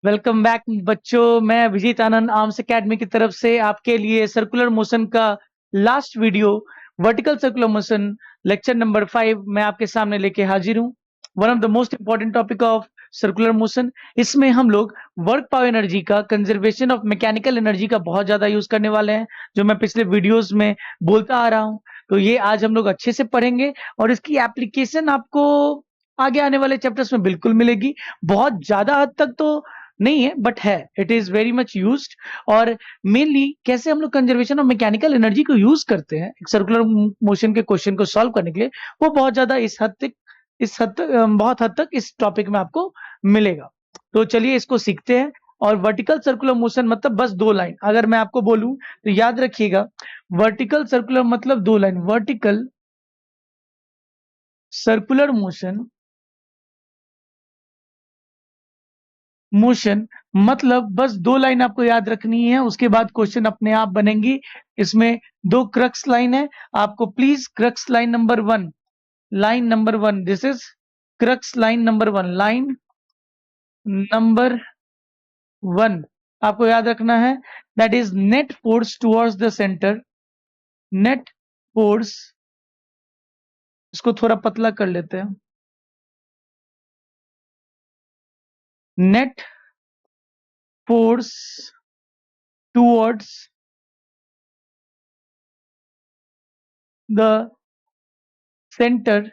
Welcome back बच्चों। मैं अभिजीत आनंद arms academy की तरफ से आपके लिए सर्कुलर मोशन का last video vertical circular motion lecture number 5 मैं आपके सामने लेके हाजिर हूँ। One of the most important topic of circular motion. इसमें हम लोग वर्क पावर एनर्जी का, कंजर्वेशन ऑफ मैकेनिकल एनर्जी का बहुत ज्यादा यूज करने वाले हैं, जो मैं पिछले वीडियोस में बोलता आ रहा हूँ। तो ये आज हम लोग अच्छे से पढ़ेंगे और इसकी एप्लीकेशन आपको आगे आने वाले चैप्टर्स में बिल्कुल मिलेगी। बहुत ज्यादा हद तक तो नहीं है, बट है, it is very much used. और मेनली कैसे हम लोग कंजर्वेशन ऑफ मैकेनिकल एनर्जी को यूज करते हैं एक सर्कुलर मोशन के क्वेश्चन को सॉल्व करने के लिए, वो बहुत ज्यादा बहुत हद तक इस टॉपिक में आपको मिलेगा। तो चलिए इसको सीखते हैं। और वर्टिकल सर्कुलर मोशन मतलब बस दो लाइन, अगर मैं आपको बोलूं तो याद रखिएगा, वर्टिकल सर्कुलर मतलब दो लाइन। वर्टिकल सर्कुलर मोशन मतलब बस दो लाइन आपको याद रखनी है, उसके बाद क्वेश्चन अपने आप बनेंगी। इसमें दो क्रक्स लाइन है, आपको please crux line number one, this is crux line number one, line number one आपको याद रखना है। That is net force towards the centre. Net force, इसको थोड़ा पतला कर लेते हैं। Net force towards the centre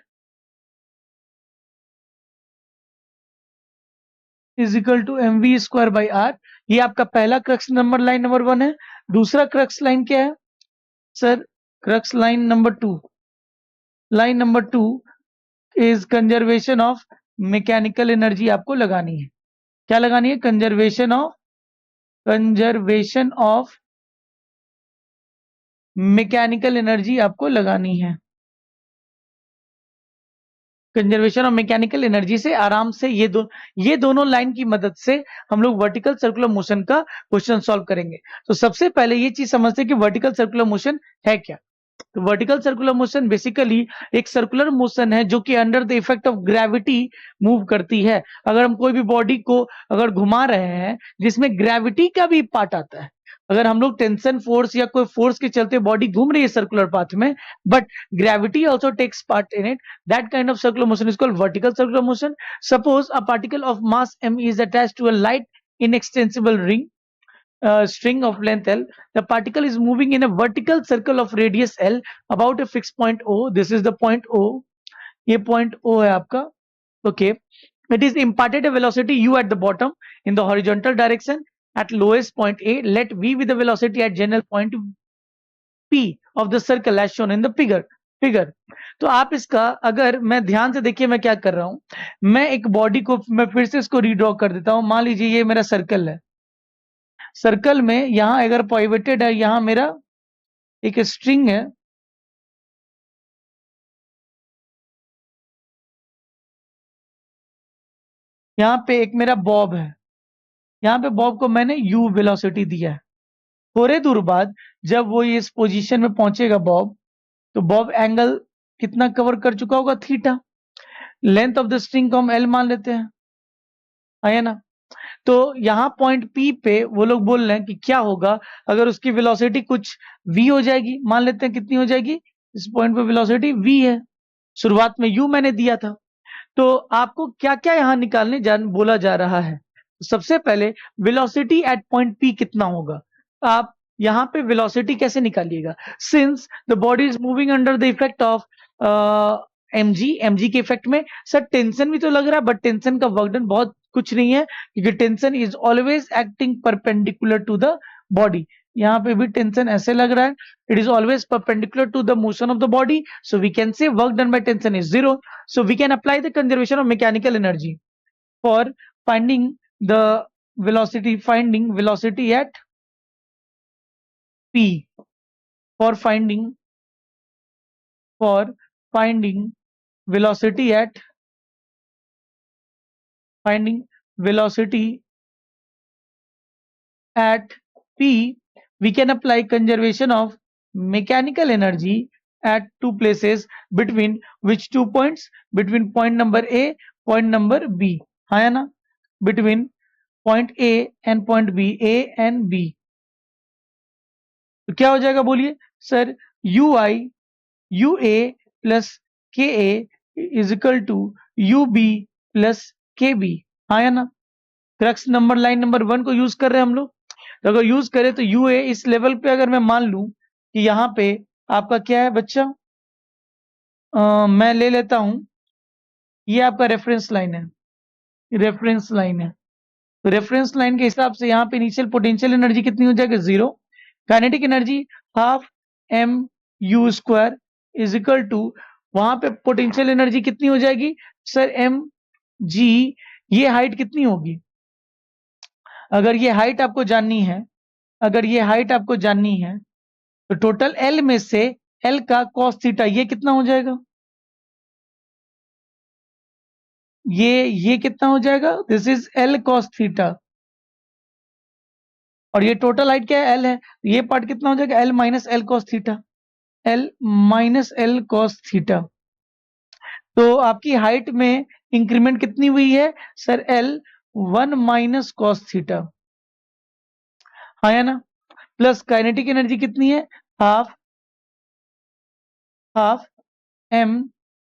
is equal to M V square by R. ये आपका पहला crux number line number one है। दूसरा क्रक्स लाइन क्या है sir? Crux line number two is conservation of mechanical energy आपको लगानी है। क्या लगानी है? कंजर्वेशन ऑफ मैकेनिकल एनर्जी आपको लगानी है। कंजर्वेशन ऑफ मैकेनिकल एनर्जी से आराम से ये दोनों लाइन की मदद से हम लोग वर्टिकल सर्कुलर मोशन का क्वेश्चन सॉल्व करेंगे। तो सबसे पहले ये चीज समझते हैं कि वर्टिकल सर्कुलर मोशन है क्या। तो वर्टिकल सर्कुलर मोशन बेसिकली एक सर्कुलर मोशन है जो कि under the effect of gravity move करती है। अगर हम कोई भी बॉडी को अगर घुमा रहे हैं जिसमें ग्रेविटी का भी पार्ट आता है, अगर हम लोग टेंशन फोर्स या कोई फोर्स के चलते बॉडी घूम रही है सर्कुलर पाथ में, but gravity also takes part in it, that kind of circular motion is called vertical circular motion. Suppose a particle of mass m is attached to a light inextensible string of length L. The particle is moving in a vertical circle of radius L about a fixed point O. This is the point O. ये point O है आपका. Okay. It is imparted a velocity u at the bottom in the horizontal direction at lowest point A. Let v with the velocity at general point P of the circle as shown in the figure. तो आप इसका, अगर मैं ध्यान से देखिए मैं क्या कर रहा हूं, मैं एक बॉडी को, मैं फिर से इसको रीड्रॉ कर देता हूं। मान लीजिए ये मेरा सर्कल है। सर्कल में यहां अगर पिवटेड है, यहां मेरा एक स्ट्रिंग है, यहां पे एक मेरा बॉब है, यहां पे बॉब को मैंने u वेलोसिटी दिया है। थोड़े दूर बाद जब वो इस पोजीशन में पहुंचेगा बॉब, तो बॉब एंगल कितना कवर कर चुका होगा? Theta. Length of the string को हम एल मान लेते हैं, है ना। तो यहाँ पॉइंट पी पे वो लोग बोल रहे हैं कि क्या होगा अगर उसकी वेलोसिटी कुछ v हो जाएगी। मान लेते हैं कितनी हो जाएगी? इस पॉइंट पे वेलोसिटी v है, शुरुआत में u मैंने दिया था। तो आपको क्या क्या यहाँ निकालने बोला जा रहा है। सबसे पहले वेलोसिटी एट पॉइंट पी कितना होगा, आप यहाँ पे वेलोसिटी कैसे निकालिएगा? Since the body is moving under the effect of MG के इफेक्ट में, सर टेंशन भी तो लग रहा है, बट टेंशन का वर्क डन बहुत कुछ नहीं है, क्योंकि tension is always acting perpendicular to the body. यहाँ पे भी टेंशन ऐसे लग रहा है, it is always perpendicular to the motion of the body, so we can say work done by tension is zero. So we can apply the conservation of mechanical energy for finding the velocity at p, for finding velocity at p, we can apply conservation of mechanical energy at two places, between which 2 points? Between point number A, point number B, है ना, between point A and point B, A and B, तो क्या हो जाएगा बोलिए sir, U I U A plus K A is equal to U B plus K B, आया ना। Crux number line number 1 को यूज कर रहे हैं हम लोग। तो अगर यूज करें तो यू ए इस लेवल पे अगर मैं मान लूं कि यहाँ पे आपका क्या है बच्चा, मैं ले लेता हूं, ये आपका रेफरेंस लाइन है, रेफरेंस लाइन है। तो रेफरेंस लाइन के हिसाब से यहाँ पे इनिशियल पोटेंशियल एनर्जी कितनी हो जाएगी, 0। Kinetic energy half M U square is equal to, वहां पे पोटेंशियल एनर्जी कितनी हो जाएगी सर, एम जी। ये हाइट कितनी होगी, अगर ये हाइट आपको जाननी है, अगर ये हाइट आपको जाननी है तो टोटल एल में से एल का कॉस थीटा ये कितना हो जाएगा, ये कितना हो जाएगा, this is L cos theta. और ये टोटल हाइट क्या है, एल है, ये पार्ट कितना हो जाएगा, L minus L cos theta, L minus L cos theta. तो आपकी हाइट में इंक्रीमेंट कितनी हुई है sir, L 1 minus cos theta, है ना। प्लस काइनेटिक एनर्जी कितनी है, half half M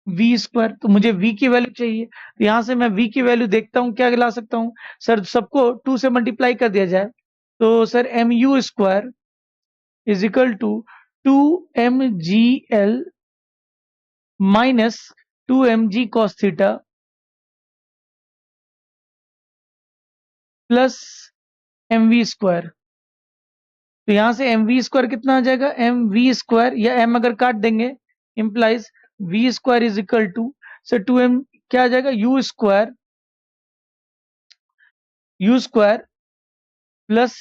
V square. तो मुझे v की वैल्यू चाहिए, तो यहां से मैं v की वैल्यू देखता हूं क्या ला सकता हूं सर, सबको 2 से मल्टीप्लाई कर दिया जाए तो sir M U square is equal to 2mgl minus 2mg cos theta plus mv square. तो यहां से mv स्क्वायर कितना आ जाएगा, mv स्क्वायर या m अगर काट देंगे implies v square is equal to sir 2m क्या आ जाएगा, U square plus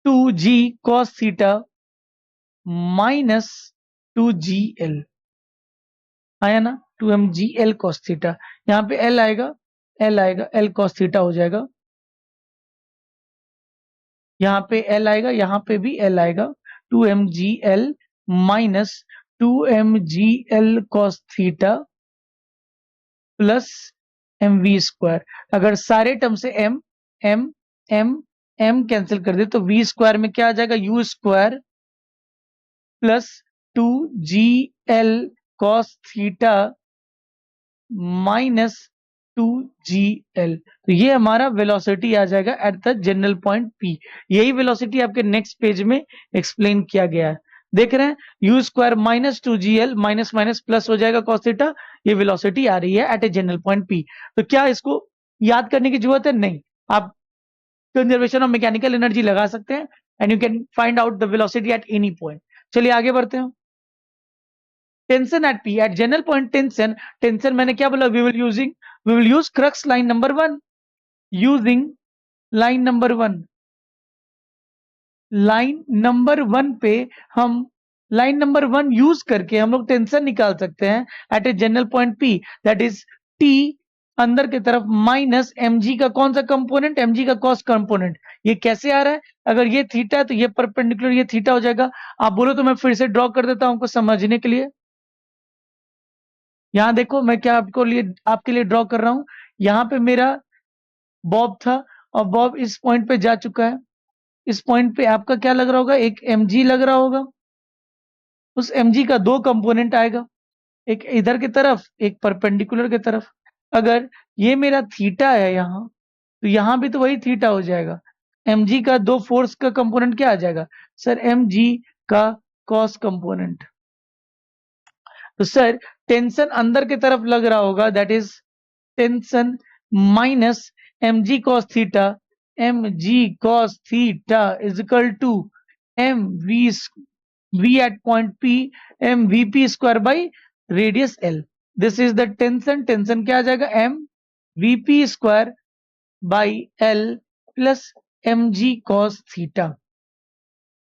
2g cos theta minus 2gl, आया ना, 2mgl cos थीटा। यहाँ पे l आएगा, l cos थीटा हो जाएगा, यहाँ पे l आएगा, यहाँ पे भी l आएगा, 2mgl minus 2mgl cos theta plus mv square. अगर सारे टर्म से m कैंसिल कर दे तो v स्क्वायर में क्या आ जाएगा, u square plus 2gl cos theta minus 2gl। तो ये हमारा वेलोसिटी आ जाएगा at the general point P। यही वेलोसिटी आपके नेक्स्ट पेज में एक्सप्लेन किया गया है, देख रहे हैं, you square minus 2gl minus minus plus हो जाएगा cos थीटा, ये वेलोसिटी आ रही है eight a general point P। तो क्या इसको याद करने की जरूरत है, नहीं, आप कंजर्वेशन ऑफ मैकेनिकल एनर्जी लगा सकते हैं and you can find out the velocity at any point. चलिए आगे बढ़ते हैं। Tension at P, at general point tension, tension मैंने क्या बोला, we will use crux line number 1, using line number 1, line number 1 पे हम लाइन नंबर 1 यूज करके हम लोग टेंशन निकाल सकते हैं at a general point P, that is T अंदर की तरफ माइनस mg का कौन सा कंपोनेंट, mg का कॉस कंपोनेंट। ये कैसे आ रहा है, अगर ये थीटा है तो ये परपेंडिकुलर ये थीटा हो जाएगा। आप बोलो तो मैं फिर से ड्रॉ कर देता हूं आपको समझने के लिए। यहाँ देखो मैं क्या आपके लिए ड्रॉ कर रहा हूं, यहाँ पे मेरा बॉब था और बॉब इस पॉइंट पे जा चुका है, इस पॉइंट पे आपका क्या लग रहा होगा, एक mg लग रहा होगा, उस mg का 2 कंपोनेंट आएगा, एक इधर की तरफ एक परपेंडिकुलर की तरफ। अगर ये मेरा थीटा है यहाँ, तो यहाँ भी तो वही थीटा हो जाएगा, mg का 2 फोर्स का कंपोनेंट क्या आ जाएगा सर, mg का कॉस कंपोनेंट। तो सर टेंशन अंदर की तरफ लग रहा होगा, that is tension minus mg cos theta, mg cos theta is equal to v at point P mvp square by radius l। This is the tension, tension क्या आ जाएगा, mvp square by l plus mg cos theta.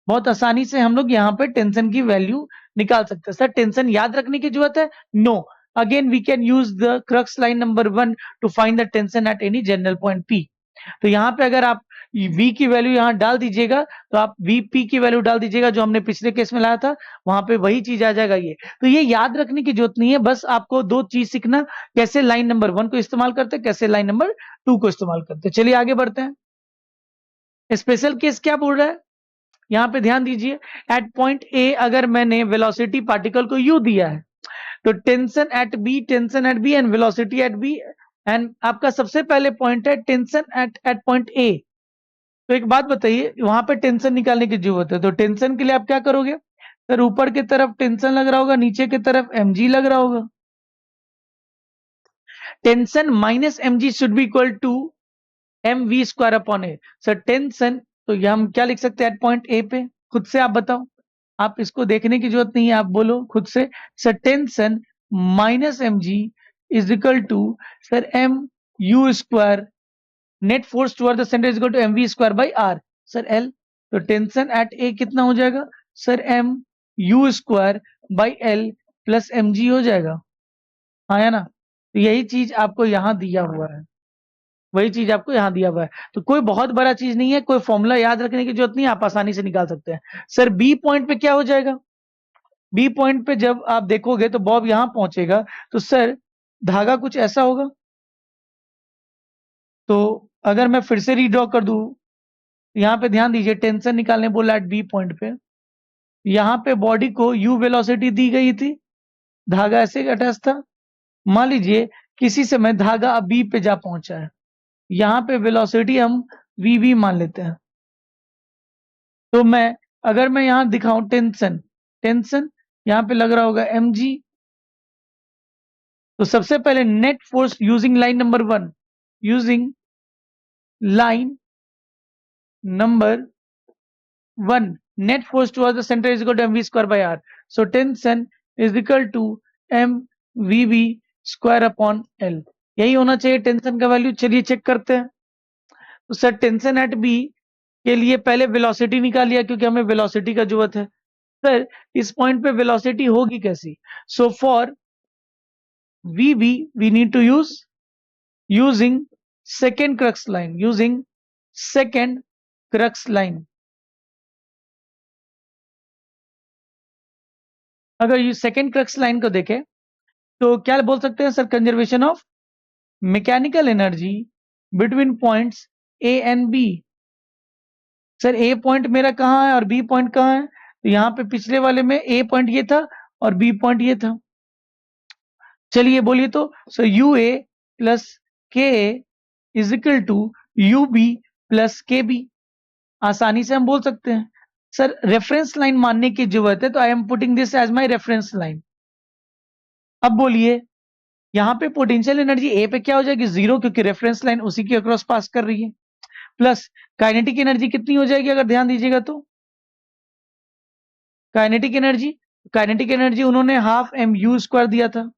बहुत आसानी से हम लोग यहाँ पे टेंशन की वैल्यू निकाल सकते हैं। सर टेंशन याद रखने की जरूरत है, no, again we can use the crux line number 1 to find the tension at any general point P। तो यहाँ पे अगर आप v की वैल्यू यहाँ डाल दीजिएगा, तो आप vp की वैल्यू डाल दीजिएगा जो हमने पिछले केस में लाया था, वहां पे वही चीज आ जाएगा ये। तो ये याद रखने की जरूरत नहीं है, बस आपको दो चीज सीखना, कैसे लाइन नंबर 1 को इस्तेमाल करते हैं, कैसे लाइन नंबर 2 को इस्तेमाल करते हैं। चलिए आगे बढ़ते हैं। स्पेशल केस क्या बोल रहा है, यहाँ पे ध्यान दीजिए। एट पॉइंट ए अगर मैंने वेलोसिटी पार्टिकल को u दिया है, तो tension at B and velocity at B, and आपका सबसे पहले पॉइंट है टेंशन एट पॉइंट ए। तो एक बात बताइए, वहां पे टेंशन निकालने की जरूरत है, तो टेंशन के लिए आप क्या करोगे सर, ऊपर की तरफ टेंशन लग रहा होगा, नीचे की तरफ mg लग रहा होगा। Tension minus mg should be equal to mv square upon A. Sir tension, तो ये हम क्या लिख सकते हैं एट पॉइंट ए पे, खुद से आप बताओ, आप इसको देखने की जरूरत नहीं है, आप बोलो खुद से। Sir tension minus mg is equal to sir m u square, net force toward the centre is equal to mv square by r sir l। तो टेंशन एट ए कितना हो जाएगा sir, m u square by l plus mg हो जाएगा, हाँ या ना। तो यही चीज आपको यहाँ दिया हुआ है, वही चीज आपको यहाँ दिया हुआ है। तो कोई बहुत बड़ा चीज नहीं है, कोई फॉर्मूला याद रखने की जरूरत नहीं है, आप आसानी से निकाल सकते हैं। सर बी पॉइंट पे क्या हो जाएगा, बी पॉइंट पे जब आप देखोगे तो बॉब यहां पहुंचेगा, तो सर धागा कुछ ऐसा होगा। तो अगर मैं फिर से रीड्रॉ कर दूं, यहां पे ध्यान दीजिए, टेंशन निकालने बोला एट बी पॉइंट पे, यहां पे बॉडी को u वेलोसिटी दी गई थी, धागा ऐसे अटैच था। मान लीजिए किसी समय धागा अब बी पे जा पहुंचा है, यहाँ पे वेलोसिटी हम वी मान लेते हैं। तो अगर मैं यहाँ दिखाऊं टेंशन, टेंशन यहाँ पे लग रहा होगा mg। तो सबसे पहले net force using line number 1, using line number 1, net force towards the centre is equal to mv square by r। So tension is equal to mvv square upon l, यही होना चाहिए टेंशन का value. चलिए check करते हैं। तो sir tension at B के लिए पहले वेलोसिटी निकालिए, क्योंकि हमें वेलोसिटी का जरूरत है। सर इस पॉइंट पे वेलोसिटी होगी कैसी, so for vb we need to use using second crux line, using second crux line। अगर ये सेकेंड क्रक्स लाइन को देखें तो क्या बोल सकते हैं sir, conservation of mechanical energy between points A and B. Sir A point मेरा कहाँ है और बी पॉइंट कहाँ है, तो यहाँ पे पिछले वाले में ए पॉइंट ये था और बी पॉइंट ये था। चलिए बोलिए, तो sir U A plus K A is equal to U B plus K B, आसानी से हम बोल सकते हैं। सर रेफरेंस लाइन मानने की जरूरत है, तो I am putting this as my reference line. अब बोलिए, यहाँ पे पोटेंशियल एनर्जी ए पे क्या हो जाएगी, जीरो, क्योंकि रेफरेंस लाइन उसी के अक्रॉस पास कर रही है। प्लस काइनेटिक एनर्जी कितनी हो जाएगी अगर ध्यान दीजिएगा तो, काइनेटिक एनर्जी उन्होंने हाफ एम यू स्क्वायर दिया था।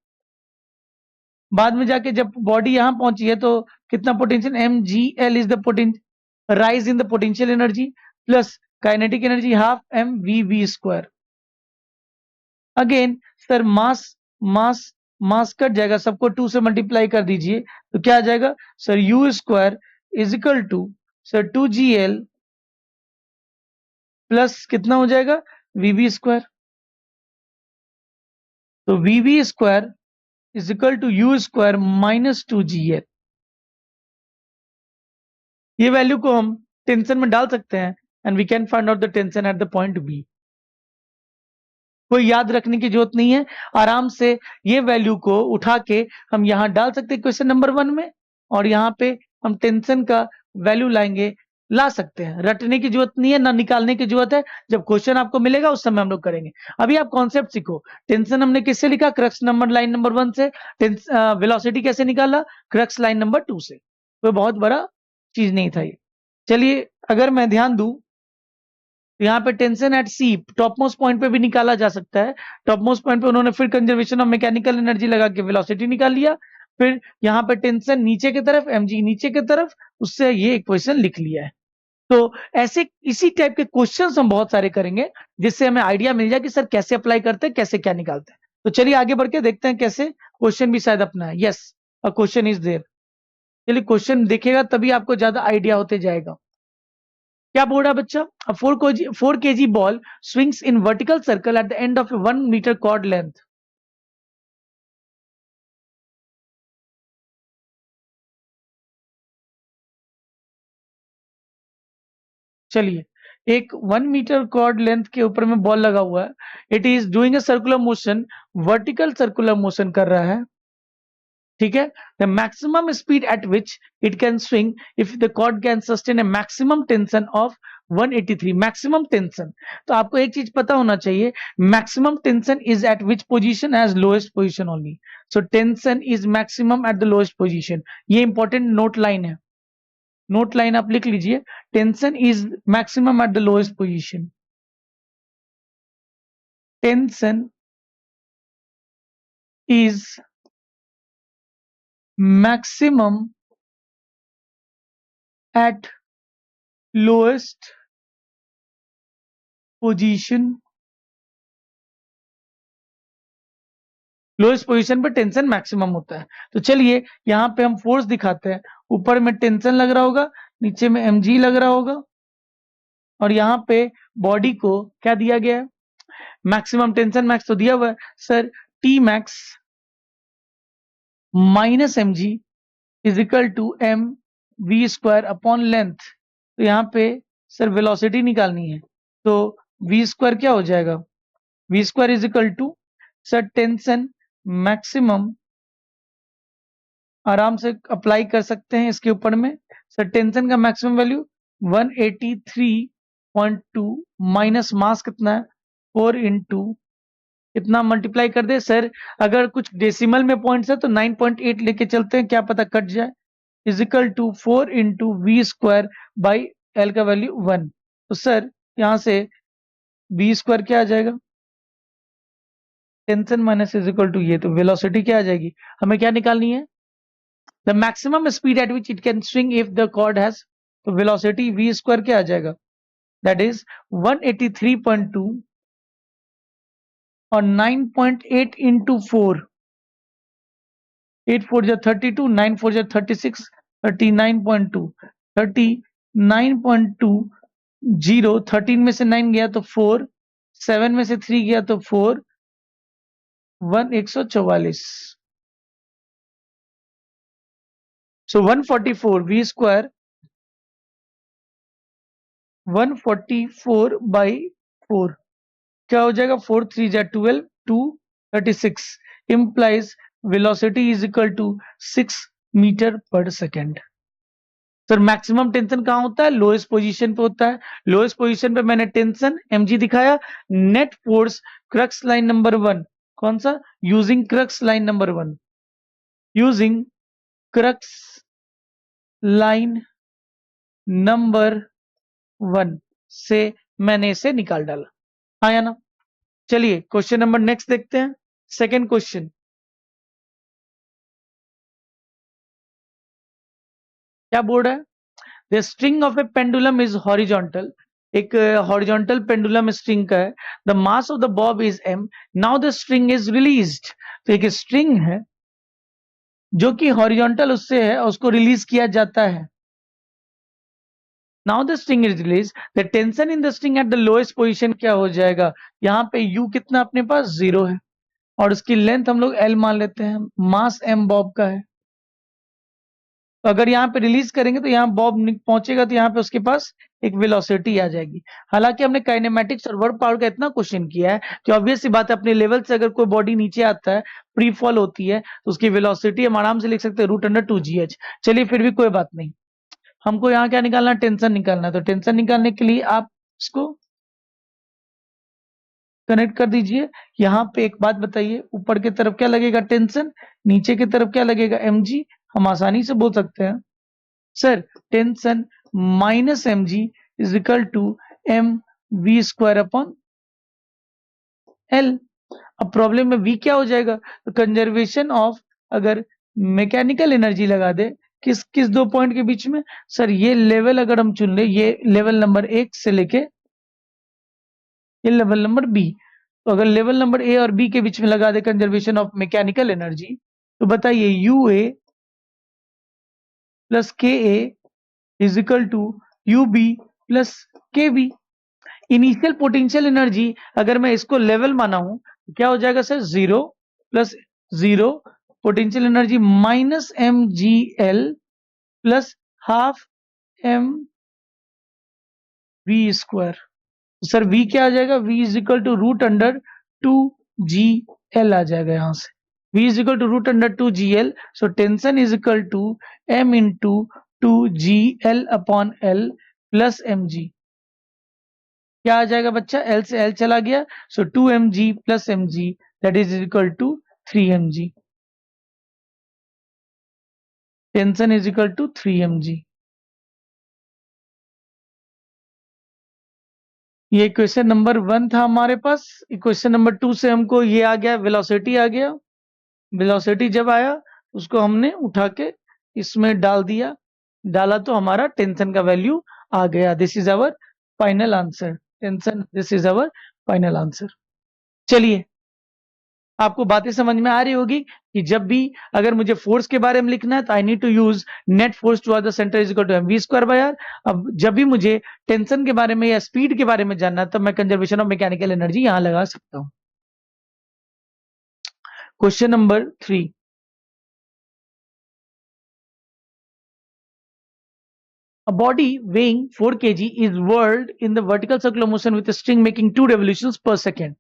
बाद में जाके जब बॉडी यहां पहुंची है तो कितना potential, M G L is the potential rise in the potential energy, plus kinetic energy half M V V square. Again sir mass cut जाएगा, सबको 2 से मल्टीप्लाई कर दीजिए, तो क्या आ जाएगा sir, U square is equal to sir 2gl plus कितना हो जाएगा वीबी स्क्वायर। तो VB square is equal to U square minus 2gl। ये वैल्यू को हम टेंशन में डाल सकते हैं and we can find out the tension at the point B. कोई याद रखने की जरूरत नहीं है, आराम से ये वैल्यू को उठा के हम यहां डाल सकते हैं क्वेश्चन नंबर 1 में, और यहां पे हम टेंशन का वैल्यू लाएंगे, ला सकते हैं, रटने की जरूरत नहीं है, ना निकालने की जरूरत है। जब क्वेश्चन आपको मिलेगा उस समय हम लोग करेंगे। अभी आप कॉन्सेप्ट सीखो। टेंशन हमने किससे लिखा, क्रक्स नंबर लाइन नंबर 1 से। वेलोसिटी कैसे निकाला, क्रक्स लाइन नंबर 2 से। कोई बहुत बड़ा चीज नहीं था ये। चलिए अगर मैं ध्यान दूं, यहाँ पे tension at C top most point पे भी निकाला जा सकता है। टॉप मोस्ट पॉइंट पे उन्होंने फिर कंजर्वेशन ऑफ मैकेनिकल एनर्जी लगा के वेलोसिटी निकाल लिया, फिर यहाँ पे टेंशन नीचे की तरफ, mg नीचे की तरफ, उससे ये इक्वेशन लिख लिया है। तो ऐसे इसी टाइप के क्वेश्चंस हम बहुत सारे करेंगे, जिससे हमें आइडिया मिल जाए कि सर कैसे अप्लाई करते हैं, कैसे क्या निकालते हैं। तो चलिए आगे बढ़ के देखते हैं कैसे क्वेश्चन भी शायद अपना है। Yes, a question is there. चलिए क्वेश्चन देखेगा तभी आपको ज्यादा आइडिया होते जाएगा। क्या बोल रहा है बच्चा? A 4 kg ball swings in vertical circle at the end of a 1 meter cord length. चलिए, एक 1 मीटर कॉर्ड लेंथ के ऊपर में बॉल लगा हुआ है, it is doing a circular motion, vertical circular motion कर रहा है, ठीक है। The maximum speed at which it can swing if the cord can sustain a maximum tension of 183, maximum tension. तो आपको एक चीज पता होना चाहिए, maximum tension is at which position? As lowest position only. So tension is maximum at the lowest position. ये important note line है, note line आप लिख लीजिए, tension is maximum at the lowest position. Tension is maximum eight lowest position. Lowest position पे tension maximum होता है। तो चलिए यहां पे हम फोर्स दिखाते हैं, ऊपर में टेंशन लग रहा होगा, नीचे में mg लग रहा होगा, और यहाँ पे बॉडी को क्या दिया गया है? मैक्सिमम टेंशन मैक्स तो दिया हुआ है sir, T max minus mg is equal to M V square upon length. तो यहाँ पे सर वेलोसिटी निकालनी है, तो वी स्क्वायर क्या हो जाएगा? V square is equal to sir tension maximum, आराम से अप्लाई कर सकते हैं इसके ऊपर में। सर टेंशन का मैक्सिमम वैल्यू 183.2 माइनस मास कितना है 4 इंटू इतना मल्टीप्लाई कर दे। सर अगर कुछ डेसिमल में पॉइंट्स है तो 9.8 लेके चलते हैं, क्या पता कट जाए। Is equal to 4 into V square by L का वैल्यू 1। तो सर यहां से वी स्क्वायर क्या आ जाएगा? टेंशन माइनस इजिकल टू ये, तो वेलोसिटी क्या आ जाएगी? हमें क्या निकालनी है? The maximum speed at which it can swing if the cord has, तो वेलोसिटी वी स्क्वायर क्या आ जाएगा? दैट इज 183.2 और 9.8 इंटू 4, 8 4 जा 32, 9 4 जा 36, 39.2, 39.2, 0 13 में से 9 गया तो 4, 7 में से 3 गया तो 4, 1 144। सो 144 वी स्क्वायर 144 बाई 4 क्या हो जाएगा? 4 3 जा 12, 2 36 implies velocity is equal to 6 metre पर सेकेंड। सर मैक्सिमम टेंशन कहाँ होता है? लोएस्ट पोजीशन पे होता है। लोएस्ट पोजीशन पे मैंने टेंशन mg दिखाया। Net force crux line number 1 कौन सा? Using crux line number 1, using crux line number 1 से मैंने इसे निकाल डाला, आया ना? चलिए क्वेश्चन नंबर नेक्स्ट देखते हैं। सेकेंड क्वेश्चन क्या बोल रहा है? The string of A pendulum is horizontal, एक हॉरिजॉन्टल पेंडुलम स्ट्रिंग का है। The mass of the Bob is m, now the string is released. तो एक स्ट्रिंग है जो कि हॉरिजॉन्टल उससे है, उसको रिलीज किया जाता है। Now the string is release, the tension in the string eight the lowest position क्या हो जाएगा? यहाँ पे u कितना अपने पास 0 है, और उसकी लेंथ हम लोग l मान लेते हैं, मास m बॉब का है। तो अगर यहाँ पे रिलीज करेंगे तो यहाँ बॉब पहुंचेगा, तो यहाँ पे उसके पास एक वेलोसिटी आ जाएगी। हालांकि हमने काइनेमेटिक्स और वर्क पावर का इतना क्वेश्चन किया है कि ऑब्वियस सी बात है, अपने लेवल से अगर कोई बॉडी नीचे आता है, प्री फॉल होती है, तो उसकी वेलोसिटी हम आराम से लिख सकते हैं √2gh। चलिए फिर भी कोई बात नहीं, हमको यहाँ क्या निकालना है? टेंशन निकालना है। तो टेंशन निकालने के लिए आप इसको कनेक्ट कर दीजिए। यहाँ पे एक बात बताइए, ऊपर की तरफ क्या लगेगा? टेंशन। नीचे की तरफ क्या लगेगा? mg। हम आसानी से बोल सकते हैं sir tension minus mg is equal to m v square upon l। अब प्रॉब्लम में v क्या हो जाएगा? तो कंजर्वेशन ऑफ, अगर मैकेनिकल एनर्जी लगा दे किस किस दो पॉइंट के बीच में? सर ये लेवल अगर हम चुन ले, ये लेवल नंबर 1 से लेके ये लेवल नंबर बी, तो अगर लेवल नंबर ए और बी के बीच में लगा दे कंजर्वेशन ऑफ मैकेनिकल एनर्जी, तो बताइए U A plus K A is equal to U B plus K V. Initial potential energy अगर मैं इसको लेवल माना हूं तो क्या हो जाएगा sir, 0 plus 0 potential energy minus M G L plus half M V square. Sir v क्या आ जाएगा, v is equal to root under 2gl आ जाएगा यहां से। v is equal to root under 2gl, so tension is equal to m into 2gl upon l plus mg। क्या आ जाएगा बच्चा, l से l चला गया, so 2mg plus mg that is equal to 3mg। Tension is equal to 3mg। ये question number 1 था हमारे पास। क्वेश्चन नंबर 2 से हमको ये आ गया, वेलोसिटी आ गया। वेलोसिटी जब आया उसको हमने उठा के इसमें डाल दिया, डाला तो हमारा टेंशन का वैल्यू आ गया। This is our final answer. Tension, this is our final answer. चलिए, आपको बातें समझ में आ रही होगी कि जब भी अगर मुझे फोर्स के बारे में लिखना है तो I need to use net force toward the centre is equal to M V square by R. अब जब भी मुझे टेंशन के बारे में या स्पीड के बारे में जानना है तब मैं कंजर्वेशन ऑफ मैकेनिकल एनर्जी यहां लगा सकता हूं। Question number 3, a body weighing 4 kg is whirled in the vertical circular motion with a string making 2 revolutions per second।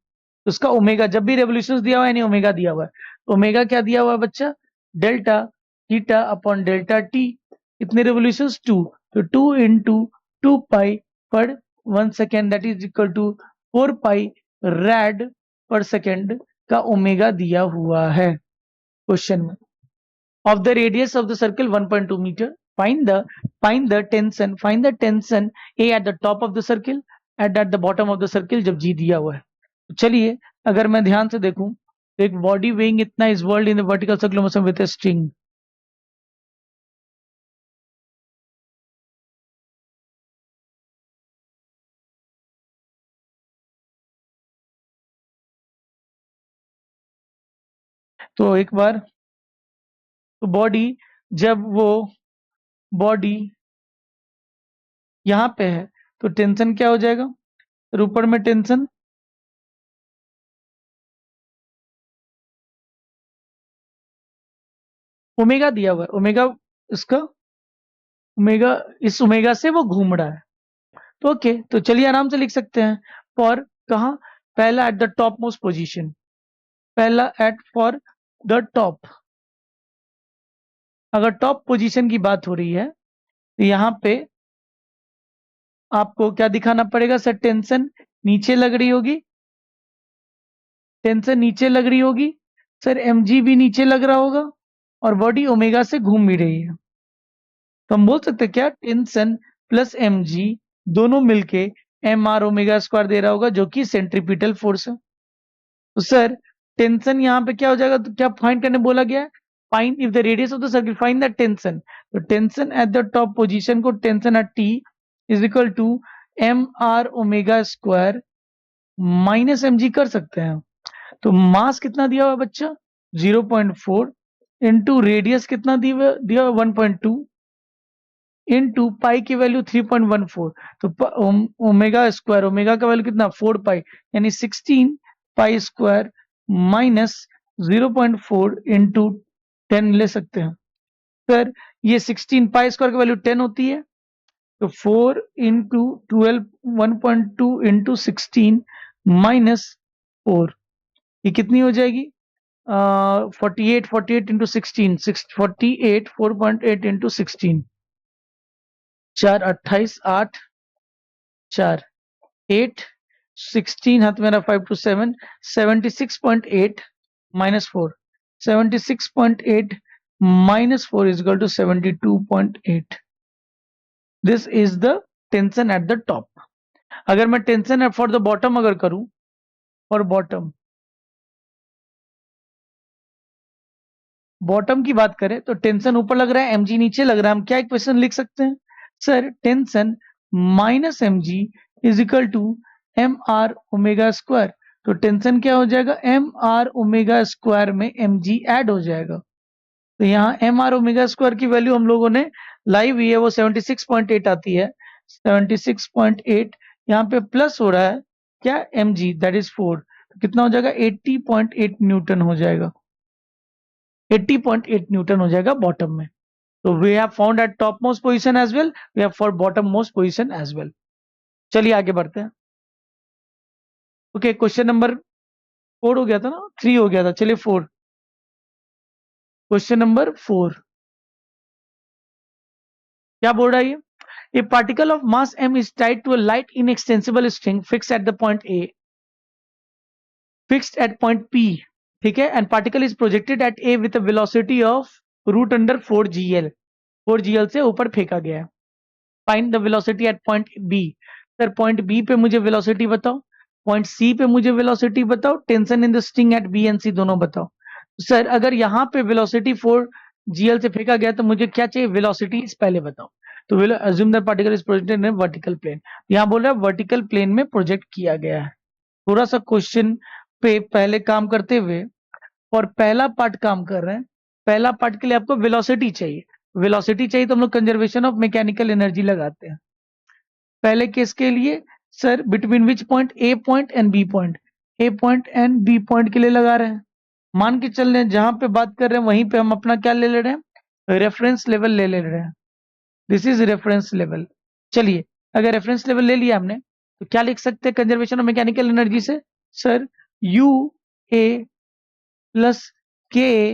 तो उसका ओमेगा, जब भी रेवोल्यूशंस दिया हुआ है, यानी ओमेगा दिया हुआ है, तो ओमेगा क्या दिया हुआ है बच्चा, delta theta upon delta T. कितने रेवोल्यूशंस, 2, तो 2 into 2 pi per 1 second that is equal to 4 pi rad per second का ओमेगा दिया हुआ है क्वेश्चन में। of the radius of the circle 1.2 meter, find the tension A at the top of the circle and at the bottom of the circle जब G दिया हुआ है। तो चलिए, अगर मैं ध्यान से देखूं तो एक बॉडी वेइंग इतना is world in the vertical circular motion with a string. तो एक बार, तो बॉडी, जब वो बॉडी यहां पे है तो टेंशन क्या हो जाएगा, ऊपर में टेंशन ओमेगा दिया हुआ है, ओमेगा इसका ओमेगा, इस ओमेगा से वो घूम रहा है। तो ओके, तो चलिए आराम से लिख सकते हैं। फॉर कहा, पहला eight the top most position, पहला एट फॉर द टॉप। अगर टॉप पोजीशन की बात हो रही है तो यहां पे आपको क्या दिखाना पड़ेगा सर, टेंशन नीचे लग रही होगी, टेंशन नीचे लग रही होगी सर, mg भी नीचे लग रहा होगा और बॉडी ओमेगा से घूम भी रही है। तो हम बोल सकते हैं क्या, टेंशन प्लस mg दोनों मिलके एम आर ओमेगा स्क्वायर दे रहा होगा, जो कि सेंट्रीपिटल फोर्स है। तो सर टेंशन यहाँ पे क्या हो जाएगा, तो क्या फाइंड करने बोला गया है, find if the radius of the circle find the tension. तो tension at the top position को tension at T is equal to M R omega square minus M G कर सकते हैं। तो मास कितना दिया हुआ बच्चा, 0.4 इंटू रेडियस कितना दिया हुआ 1.2 इंटू पाई की वैल्यू 3.14। तो ओमेगा स्क्वायर, ओमेगा का वैल्यू कितना 4 पाई, यानी 16 पाई स्क्वायर माइनस 0.4 इंटू 10 ले सकते हैं। सर ये 16 पाई स्क्वायर की वैल्यू 10 होती है, तो 4 इंटू 12 1.2 इंटू 16 माइनस 4, ये कितनी हो जाएगी, 48 इंटू 16, 48 4.8 इंटू 16, 4 28 8 4 8 16 हाथ मेरा 5 to 7 76.8 minus 4, 76.8 minus 4 is equal to 72.8। This is the tension at the top। अगर मैं टेंशन फॉर द बॉटम अगर करूं, फॉर बॉटम की बात करें तो टेंशन ऊपर लग रहा है, mg नीचे लग रहा है, हम क्या इक्वेशन लिख सकते हैं sir, tension minus mg is equal to M R omega square. तो टेंशन क्या हो जाएगा, एम आर ओमेगा स्क्वायर में mg ऐड हो जाएगा। तो यहाँ एम आर ओमेगा स्क्वायर की वैल्यू हम लोगों ने लाई हुई है, वो 76.8 आती है। 76.8, यहाँ पे प्लस हो रहा है क्या mg, दैट इज 4, तो कितना हो जाएगा 80.8 न्यूटन हो जाएगा, 80.8 न्यूटन हो जाएगा बॉटम में। तो we have found at top most position as well, we have for bottom most position as well. चलिए आगे बढ़ते हैं। ओके, क्वेश्चन नंबर 4 हो गया था ना, 3 हो गया था, चलिए 4, क्वेश्चन नंबर 4 क्या बोल रहा है ये? A particle of mass m is tied to a light inextensible string fixed at the point A, fixed at point P, ठीक है, and particle is projected at A with a velocity of root under 4gl, 4gl से ऊपर फेंका गया है। Find the velocity at point B। Sir point B पे मुझे velocity बताओ, पॉइंट C पे मुझे वेलोसिटी बताओ, tension in the string at B and C दोनों बताओ। सर अगर यहाँ पे वेलोसिटी 4gl से फेंका गया तो मुझे क्या चाहिए, वेलोसिटी पहले बताओ। तो will assume that particle is projected in vertical plane, यहाँ बोल रहा है वर्टिकल प्लेन में प्रोजेक्ट किया गया है। थोड़ा सा क्वेश्चन पे पहले काम करते हुए और पहला पार्ट काम कर रहे हैं। पहला पार्ट के लिए आपको वेलोसिटी चाहिए, वेलोसिटी चाहिए तो हम लोग कंजर्वेशन ऑफ मैकेनिकल एनर्जी लगाते हैं। पहले केस के लिए sir between which point, A point and B point, A point and B point के लिए लगा रहे हैं। मान के चल रहे हैं जहां पे बात कर रहे हैं वहीं पे हम अपना क्या ले रहे हैं, रेफरेंस लेवल ले रहे हैं। This is reference level. चलिए अगर रेफरेंस लेवल ले लिया हमने तो क्या लिख सकते हैं कंजर्वेशन ऑफ मैकेनिकल एनर्जी से, sir U A plus K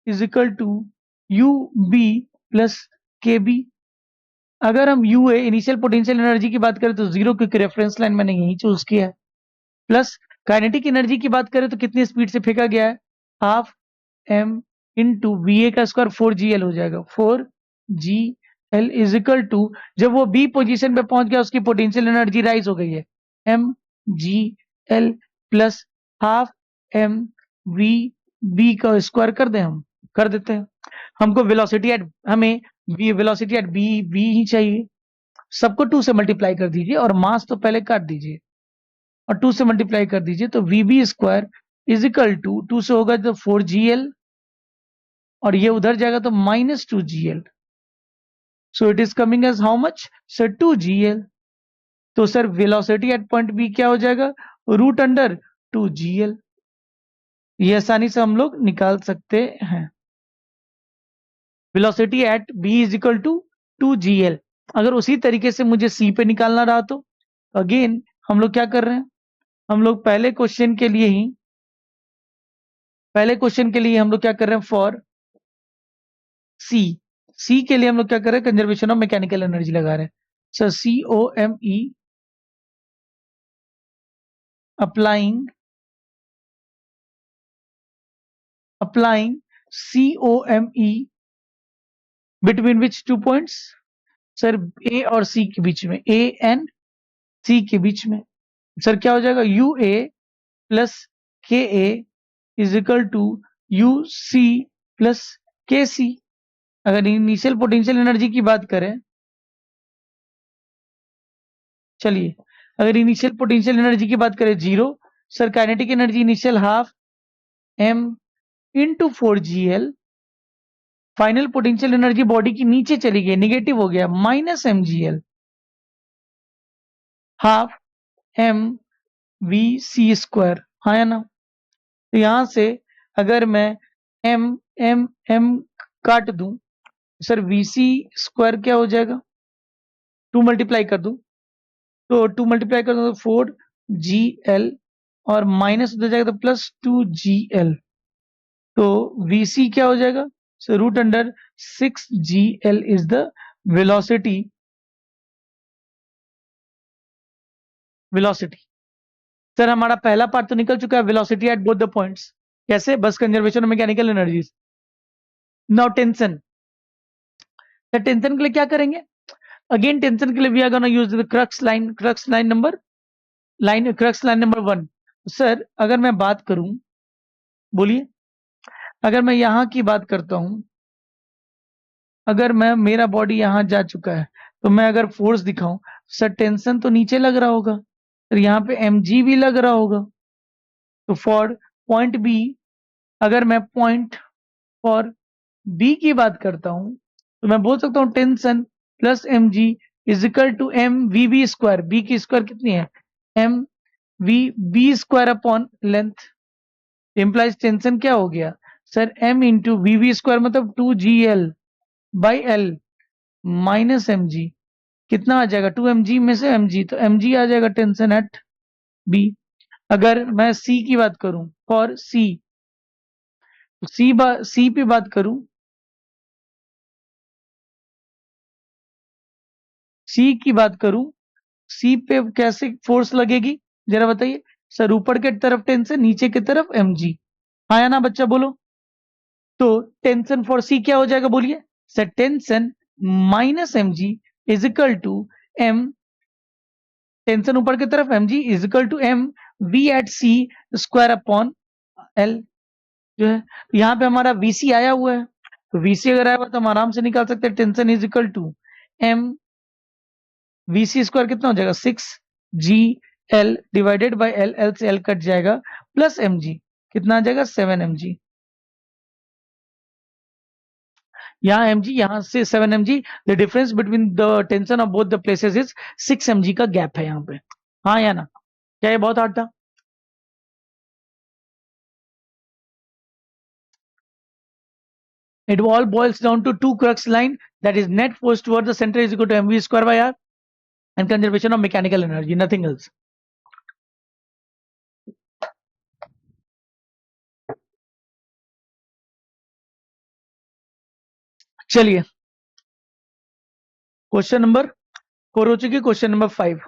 is equal to U B plus K B. अगर हम U A initial potential energy की बात करें तो 0, क्योंकि रेफरेंस लाइन मैंने यही चूज किया है, प्लस काइनेटिक एनर्जी की बात करें तो कितनी स्पीड से फेंका गया है, half M into V A का स्क्वायर 4gl हो जाएगा, 4gl इज इक्वल टू, जब वो बी पोजीशन पे पहुंच गया उसकी पोटेंशियल एनर्जी राइज हो गई है, M G L plus half M V B का स्क्वायर कर दें, हम कर देते हैं। हमको वेलोसिटी एट, हमें वेलोसिटी एट बी बी ही चाहिए, सबको 2 से मल्टीप्लाई कर दीजिए और मास तो पहले काट दीजिए और 2 से मल्टीप्लाई कर दीजिए, तो V B square is equal to 2 से होगा तो 4gl और ये उधर जाएगा तो -2gl, so it is coming as how much sir 2gl। तो sir velocity at point B क्या हो जाएगा, रूट अंडर 2gl। ये आसानी से हम लोग निकाल सकते हैं, velocity at B is equal to 2gl। अगर उसी तरीके से मुझे सी पे निकालना रहा तो अगेन हम लोग क्या कर रहे हैं, हम लोग पहले क्वेश्चन के लिए हम लोग क्या कर रहे हैं, फॉर सी के लिए हम लोग क्या कर रहे हैं, कंजर्वेशन ऑफ मैकेनिकल एनर्जी लगा रहे हैं। Sir COME applying COME between which 2 points, sir A और सी के बीच में, ए एंड सी के बीच में, सर क्या हो जाएगा, you A plus K A is equal to U C plus K C. अगर इनिशियल पोटेंशियल एनर्जी की बात करें, चलिए अगर इनिशियल पोटेंशियल एनर्जी की बात करें 0, sir kinetic energy initial half M into 4gl, final potential energy body की नीचे चली गई, निगेटिव हो गया, -mgl, half M V C square, हाँ या ना। तो यहां से अगर मैं एम एम एम काट दूं, सर वी सी स्क्वायर क्या हो जाएगा, 2 मल्टीप्लाई कर दूं तो 2 मल्टीप्लाई कर दूं तो 4gl और माइनस हो जाएगा तो +2gl, तो Vc क्या हो जाएगा, so root under 6gl is the velocity, sir हमारा पहला पार्ट तो निकल चुका है, velocity at both the points. कैसे, बस conservation of mechanical energies. Now tension, sir tension के लिए क्या करेंगे, अगेन टेंशन के लिए we are gonna use the crux line number 1। Sir अगर मैं बात करूं, बोलिए, अगर मैं यहां की बात करता हूं, अगर मैं, मेरा बॉडी यहां जा चुका है तो मैं अगर फोर्स दिखाऊं, सर टेंशन तो नीचे लग रहा होगा, सर यहाँ पे mg भी लग रहा होगा, तो फॉर पॉइंट बी, अगर मैं पॉइंट फॉर बी की बात करता हूं तो मैं बोल सकता हूं tension plus mg is equal to M V B square, B की स्क्वायर कितनी है, M V B square upon length, implies tension क्या हो गया sir, M into V B square मतलब 2gl by L minus M G, कितना आ जाएगा 2mg में से mg, तो mg आ जाएगा टेंशन एट बी। अगर मैं सी की बात करूं, फॉर सी, सी पे बात करूं, सी की बात करूं, सी पे कैसे फोर्स लगेगी जरा बताइए सर, ऊपर के तरफ टेंशन, नीचे की तरफ mg, हाँ या ना बच्चा बोलो। तो टेंशन फॉर सी क्या हो जाएगा बोलिए sir, tension minus mg is equal to M, tension ऊपर की तरफ mg is equal to M V at C square upon L, जो है यहाँ पे हमारा वीसी आया हुआ है, तो वीसी अगर आया हुआ तो हम आराम से निकाल सकते हैं, tension is equal to M V C square कितना हो जाएगा 6gl divided by L, L से एल कट जाएगा, प्लस mg कितना आ जाएगा 7mg, यहाँ mg यहाँ से 7mg, the difference between the tension of both the places is 6mg का गैप है यहाँ पे, हाँ या ना, क्या ये बहुत हार्ड था। It all boils down to two crux line, that is net force toward the center is equal to mv square by r and conservation of mechanical energy, nothing else. चलिए क्वेश्चन नंबर 4 हो चुकी, question number 5,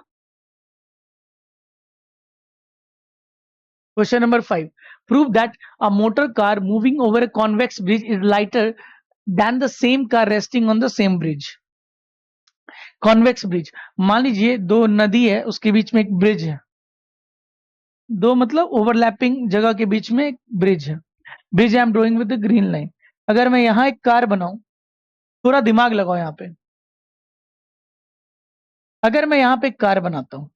question number 5, prove that a motor car moving over a convex bridge is lighter than the same car resting on the same bridge. Convex bridge, मान लीजिए दो नदी है, उसके बीच में एक ब्रिज है, दो मतलब ओवरलैपिंग जगह के बीच में एक ब्रिज है, bridge I am drawing with the green line. अगर मैं यहाँ एक कार बनाऊं, थोड़ा दिमाग लगाओ यहाँ पे, अगर मैं यहाँ पे एक कार बनाता हूँ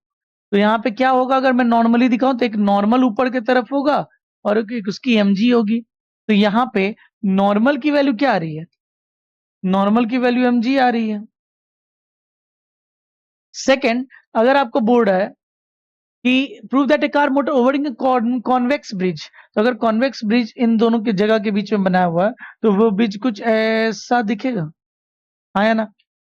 तो यहाँ पे क्या होगा, अगर मैं नॉर्मली दिखाऊं तो एक नॉर्मल ऊपर की तरफ होगा और एक उसकी एमजी होगी, तो यहाँ पे नॉर्मल की वैल्यू क्या आ रही है, नॉर्मल की वैल्यू एमजी आ रही है। सेकंड, अगर आपको बोल रहा है कि prove that A car motor ovarian convex bridge, तो अगर कॉन्वेक्स ब्रिज इन दोनों की जगह के बीच में बनाया हुआ है तो वो ब्रिज कुछ ऐसा दिखेगा, हाँ या ना,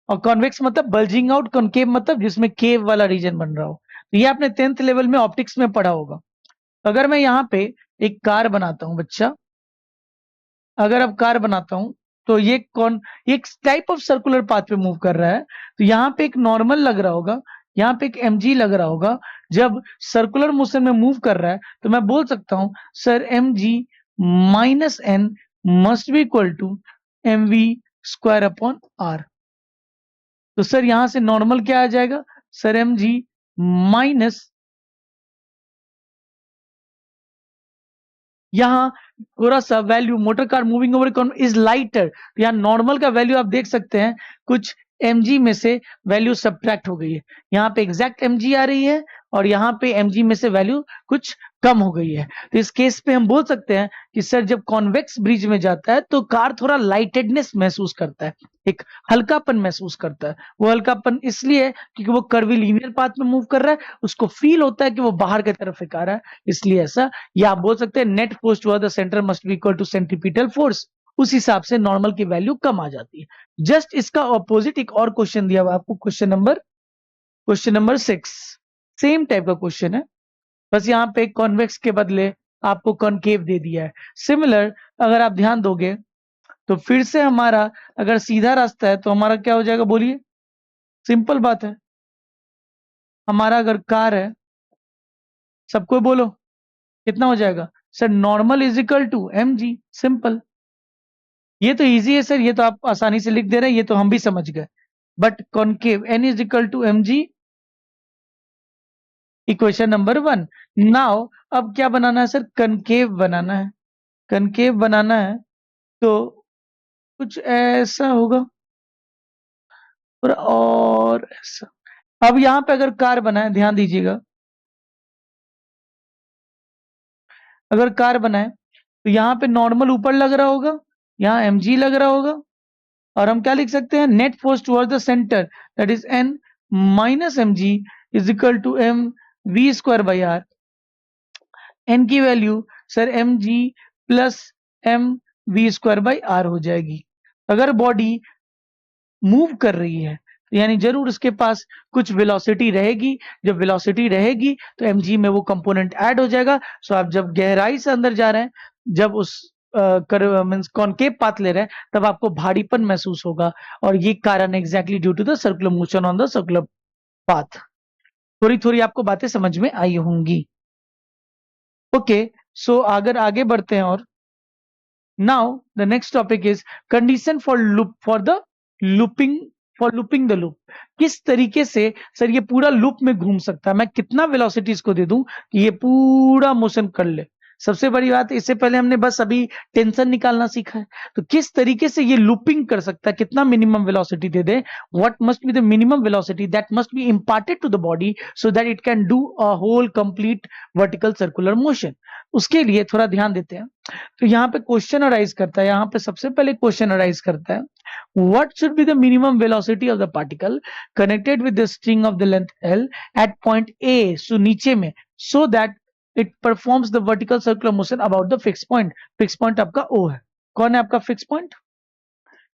और कॉन्वेक्स मतलब बल्जिंग आउट, कॉनकेव मतलब जिसमें केव वाला रीजन बन रहा हो, तो ये आपने 10th लेवल में ऑप्टिक्स में पढ़ा होगा। अगर मैं यहाँ पे एक कार बनाता हूँ बच्चा, अगर अब कार बनाता हूँ तो ये कौन, एक टाइप ऑफ सर्कुलर पाथ पे मूव कर रहा है, तो यहाँ पे एक नॉर्मल लग रहा होगा, यहाँ पे एक mg लग रहा होगा, जब सर्कुलर मोशन में मूव कर रहा है तो मैं बोल सकता हूँ sir mg minus n must be equal to mv square upon R, तो सर यहां से नॉर्मल क्या आ जाएगा सर, mg माइनस, यहाँ थोड़ा सा value motor car moving over is lighter, यहाँ नॉर्मल का वैल्यू आप देख सकते हैं कुछ mg में से वैल्यू सब्ट्रैक्ट हो गई है, यहाँ पे एग्जैक्ट mg आ रही है और यहाँ पे mg में से वैल्यू कुछ कम हो गई है, तो इस केस पे हम बोल सकते हैं कि सर जब कॉन्वेक्स ब्रिज में जाता है तो कार थोड़ा लाइटेडनेस महसूस करता है, एक हल्कापन महसूस करता है, वो हल्कापन इसलिए है क्योंकि वो कर्वीलिनियर पाथ में मूव कर रहा है, उसको फील होता है कि वो बाहर की तरफ एक आ रहा है, इसलिए ऐसा, या आप बोल सकते हैं net force toward the centre must be equal to centripetal force, उस हिसाब से नॉर्मल की वैल्यू कम आ जाती है। जस्ट इसका ऑपोजिट एक और क्वेश्चन दिया हुआ आपको, क्वेश्चन नंबर 6, सेम टाइप का क्वेश्चन है, बस यहाँ पे कॉन्वेक्स के बदले आपको कॉनकेव दे दिया है। सिमिलर अगर आप ध्यान दोगे तो फिर से हमारा अगर सीधा रास्ता है तो हमारा क्या हो जाएगा बोलिए, सिंपल बात है, हमारा अगर कार है, सबको बोलो कितना हो जाएगा sir, normal is equal to mg, simple, ये तो इजी है सर, ये तो आप आसानी से लिख दे रहे हैं, ये तो हम भी समझ गए, but concave n is equal to mg, equation number 1। Now अब क्या बनाना है सर, कनकेव बनाना है, कनकेव बनाना है तो कुछ ऐसा होगा और ऐसा। अब यहाँ पे अगर कार बनाए, ध्यान दीजिएगा, अगर कार बनाए तो यहाँ पे नॉर्मल ऊपर लग रहा होगा, यहाँ mg लग रहा होगा और हम क्या लिख सकते हैं, net force towards the centre that is N minus mg is equal to m v square by r। N की value sir mg plus m v square by r हो जाएगी। अगर बॉडी मूव कर रही है यानी जरूर उसके पास कुछ वेलोसिटी रहेगी, जब वेलोसिटी रहेगी तो mg में वो कंपोनेंट ऐड हो जाएगा। सो आप जब गहराई से अंदर जा रहे हैं, जब उस मीन्स कॉनकेव पाथ ले रहे हैं, तब आपको भारीपन महसूस होगा, और ये कारण exactly due to the circular motion on the circular path. थोड़ी थोड़ी आपको बातें समझ में आई होंगी। ओके, सो अगर आगे बढ़ते हैं, और now the next topic is condition for loop for the looping the loop. किस तरीके से सर ये पूरा लूप में घूम सकता है, मैं कितना वेलोसिटी इसको दे दूं कि ये पूरा मोशन कर ले। सबसे बड़ी बात, इससे पहले हमने बस अभी टेंशन निकालना सीखा है, तो किस तरीके से ये लूपिंग कर सकता है, कितना मिनिमम वेलोसिटी दे दे, what must be the minimum velocity that must be imparted to the body so that it can do a whole complete vertical circular motion. उसके लिए थोड़ा ध्यान देते हैं। तो यहाँ पे क्वेश्चन अराइज करता है, यहाँ पे सबसे पहले क्वेश्चन अराइज करता है, what should be the minimum velocity of the particle connected with the string of the length L at point A, so नीचे में, so that it performs the vertical circular motion about the fixed point। fixed point आपका O है। कौन है आपका fixed point?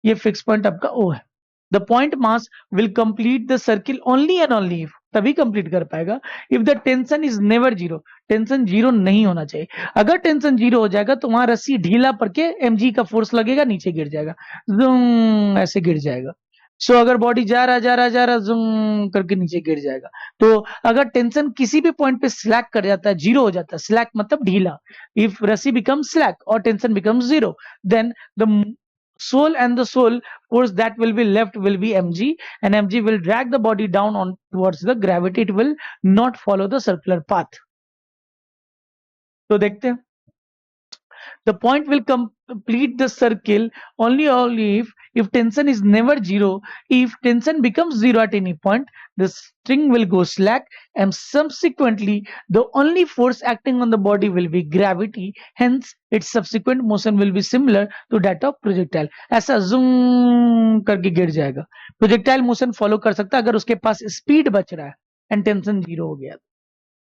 ये fixed point आपका O है। The point mass will complete the circle only and only if, तभी complete कर पाएगा, if the tension is never zero. Tension zero नहीं होना चाहिए। अगर टेंशन जीरो हो जाएगा तो वहां रस्सी ढीला पड़ के mg का फोर्स लगेगा, नीचे गिर जाएगा, जुम ऐसे गिर जाएगा। सो अगर बॉडी जा रहा जुम करके नीचे गिर जाएगा। तो अगर टेंशन किसी भी पॉइंट पे स्लैक कर जाता है, जीरो हो जाता है, स्लैक मतलब ढीला, इफ रस्सी बिकम स्लैक और tension become zero, then the soul and the soul force that will be left will be mg, and mg will drag the body down on towards the gravity, it will not follow the circular path। तो देखते हैं, the point will complete the circle only if tension is never zero। if tension becomes zero at any point, the string will go slack, and subsequently the only force acting on the body will be gravity, hence its subsequent motion will be similar to that of projectile। ऐसा zoom करके गिर जाएगा। Projectile motion follow कर सकता है अगर उसके पास speed बच रहा है एंड टेंशन जीरो हो गया।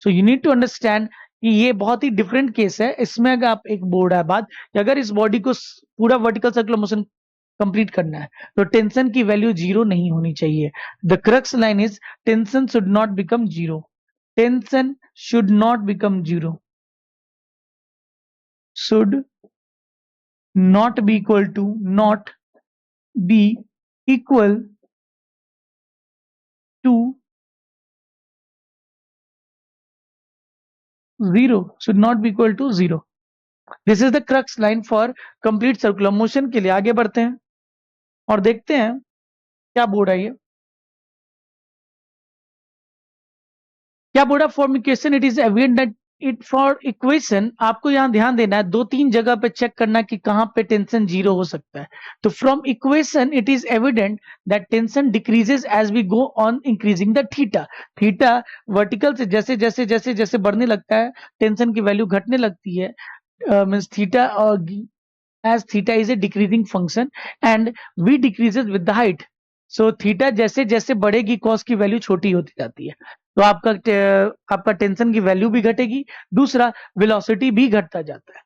So you need to understand कि ये बहुत ही डिफरेंट केस है। इसमें अगर आप एक बोर्ड है बात कि अगर इस बॉडी को पूरा वर्टिकल सर्कुलर मोशन कंप्लीट करना है तो टेंशन की वैल्यू जीरो नहीं होनी चाहिए। The crux line is tension should not become zero. Tension should not become zero, should not be equal to, not be equal to zero, should not be equal to zero। This is the crux line for complete circular motion। के लिए आगे बढ़ते हैं और देखते हैं क्या board है ये, क्या बोर्ड है for equation. It is evident that it for equation, आपको यहां ध्यान देना है, दो तीन जगह पे चेक करना कि कहां पे टेंशन जीरो हो सकता है। तो from equation it is evident that tension decreases as we go on increasing the theta. Theta vertical से जैसे जैसे जैसे जैसे बढ़ने लगता है, टेंशन की वैल्यू घटने लगती है। Means theta as theta is a decreasing function and v decreases with the height। so theta जैसे जैसे बढ़ेगी cos की वैल्यू छोटी होती जाती है, तो आपका टेंशन की वैल्यू भी घटेगी, दूसरा वेलोसिटी भी घटता जाता है।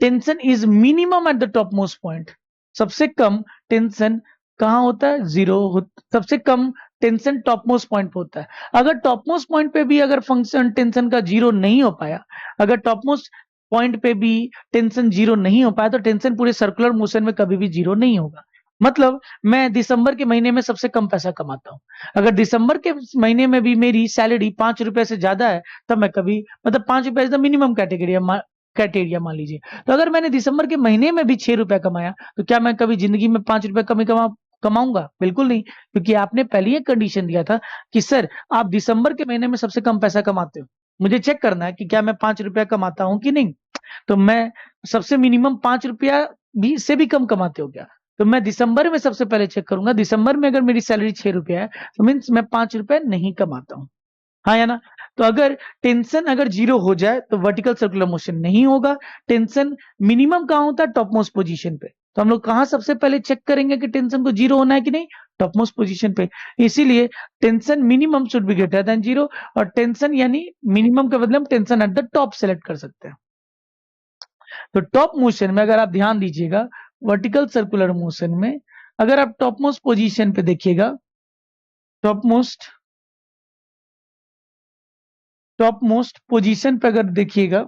Tension is minimum eight the top most point. सबसे कम टेंशन कहाँ होता है, जीरो। सबसे कम टेंशन टॉप मोस्ट पॉइंट पे होता है। अगर टॉप मोस्ट पॉइंट पे भी अगर फंक्शन टेंशन का जीरो नहीं हो पाया, अगर टॉप मोस्ट पॉइंट पे भी टेंशन जीरो नहीं हो पाया, तो टेंशन पूरे सर्कुलर मोशन में कभी भी जीरो नहीं होगा। मतलब मैं दिसंबर के महीने में सबसे कम पैसा कमाता हूं, अगर दिसंबर के महीने में भी मेरी सैलरी 5 रुपए से ज्यादा है, तब मैं कभी, मतलब 5 रुपए इज द मिनिमम क्राइटेरिया मान लीजिए। तो अगर मैंने दिसंबर के महीने में भी 6 रुपए कमाया, तो क्या मैं कभी जिंदगी में 5 रुपए कमी कमाऊंगा? बिल्कुल नहीं, क्योंकि आपने पहले ही कंडीशन दिया था कि सर आप दिसंबर के महीने में सबसे कम पैसा कमाते हो, मुझे चेक करना है कि क्या मैं 5 रुपया कमाता हूं कि नहीं। तो मैं सबसे मिनिमम 5 रुपया भी से भी कम कमाते हो क्या, तो मैं दिसंबर में सबसे पहले चेक करूंगा। दिसंबर में अगर मेरी सैलरी 6 रुपया है, तो मीन्स मैं 5 रुपए नहीं कमाता हूं, हाँ या ना। तो अगर टेंशन अगर जीरो हो जाए तो वर्टिकल सर्कुलर मोशन नहीं होगा। टेंशन मिनिमम कहां होता है, टॉप मोस्ट पोजीशन पे। तो हम लोग कहाँ सबसे पहले चेक करेंगे कि टेंशन को जीरो होना है कि नहीं? टॉप मोस्ट पोजीशन पे। इसीलिए tension minimum should be greater than zero, और टेंशन यानी मिनिमम के बदले हम tension at the top select कर सकते हैं। तो टॉप मोशन में अगर आप ध्यान दीजिएगा, वर्टिकल सर्कुलर मोशन में अगर आप टॉप मोस्ट पोजीशन पे देखिएगा, टॉप मोस्ट पोजीशन पे अगर देखिएगा,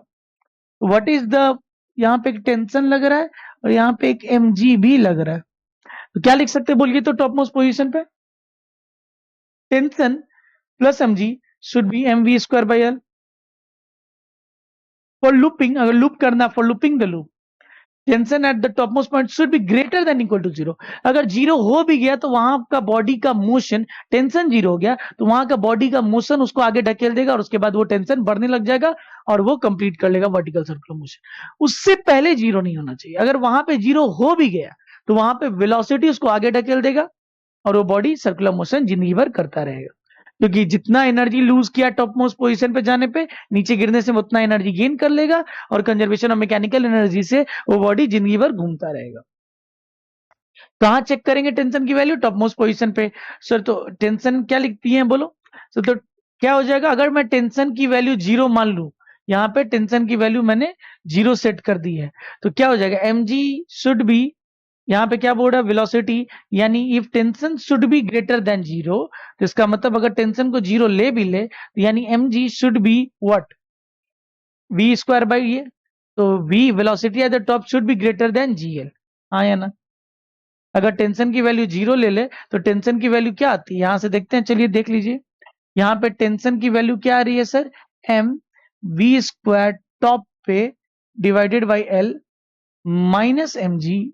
व्हाट इज द, यहाँ पे एक टेंशन लग रहा है और यहाँ पे एक mg भी लग रहा है। तो क्या लिख सकते हैं बोलिए तो टॉप मोस्ट पोजीशन पे? Tension plus mg should be mv square by L. For looping, अगर लूप करना, for looping the loop, tension at the top most point should be greater than equal to zero. अगर zero हो भी गया तो वहां का बॉडी का मोशन, टेंशन जीरो हो गया तो वहां का बॉडी का मोशन उसको आगे ढकेल देगा और उसके बाद वो टेंशन बढ़ने लग जाएगा और वो कंप्लीट कर लेगा वर्टिकल सर्कुलर मोशन। उससे पहले जीरो नहीं होना चाहिए। अगर वहां पे जीरो हो भी गया तो वहां पे वेलोसिटी उसको आगे ढकेल देगा और वो बॉडी सर्कुलर मोशन जिंदगी भर करता रहेगा, क्योंकि जितना एनर्जी लूज किया टॉप मोस्ट पोजीशन पे जाने पे, नीचे गिरने से उतना एनर्जी गेन कर लेगा और कंजर्वेशन ऑफ मैकेनिकल एनर्जी से वो बॉडी जिंदगी भर घूमता रहेगा। कहाँ चेक करेंगे टेंशन की वैल्यू? टॉप मोस्ट पोजीशन पे। सर तो टेंशन क्या लिखती है बोलो? सर तो क्या हो जाएगा, अगर मैं टेंशन की वैल्यू जीरो मान लू, यहाँ पे टेंशन की वैल्यू मैंने जीरो सेट कर दी है, तो क्या हो जाएगा, mg शुड बी, यहाँ पे क्या बोल रहा है, वेलोसिटी, यानी if tension should be greater than zero, तो इसका मतलब अगर टेंशन को जीरो ले भी ले तो यानी mg should be what, v square by ये, तो v velocity at the top should be greater then gl। हाँ या ना? अगर टेंशन की वैल्यू जीरो ले ले तो टेंशन की वैल्यू क्या आती है, यहां से देखते हैं, चलिए देख लीजिए। यहाँ पे टेंशन की वैल्यू क्या आ रही है sir, m v square top पे divided by l minus mg।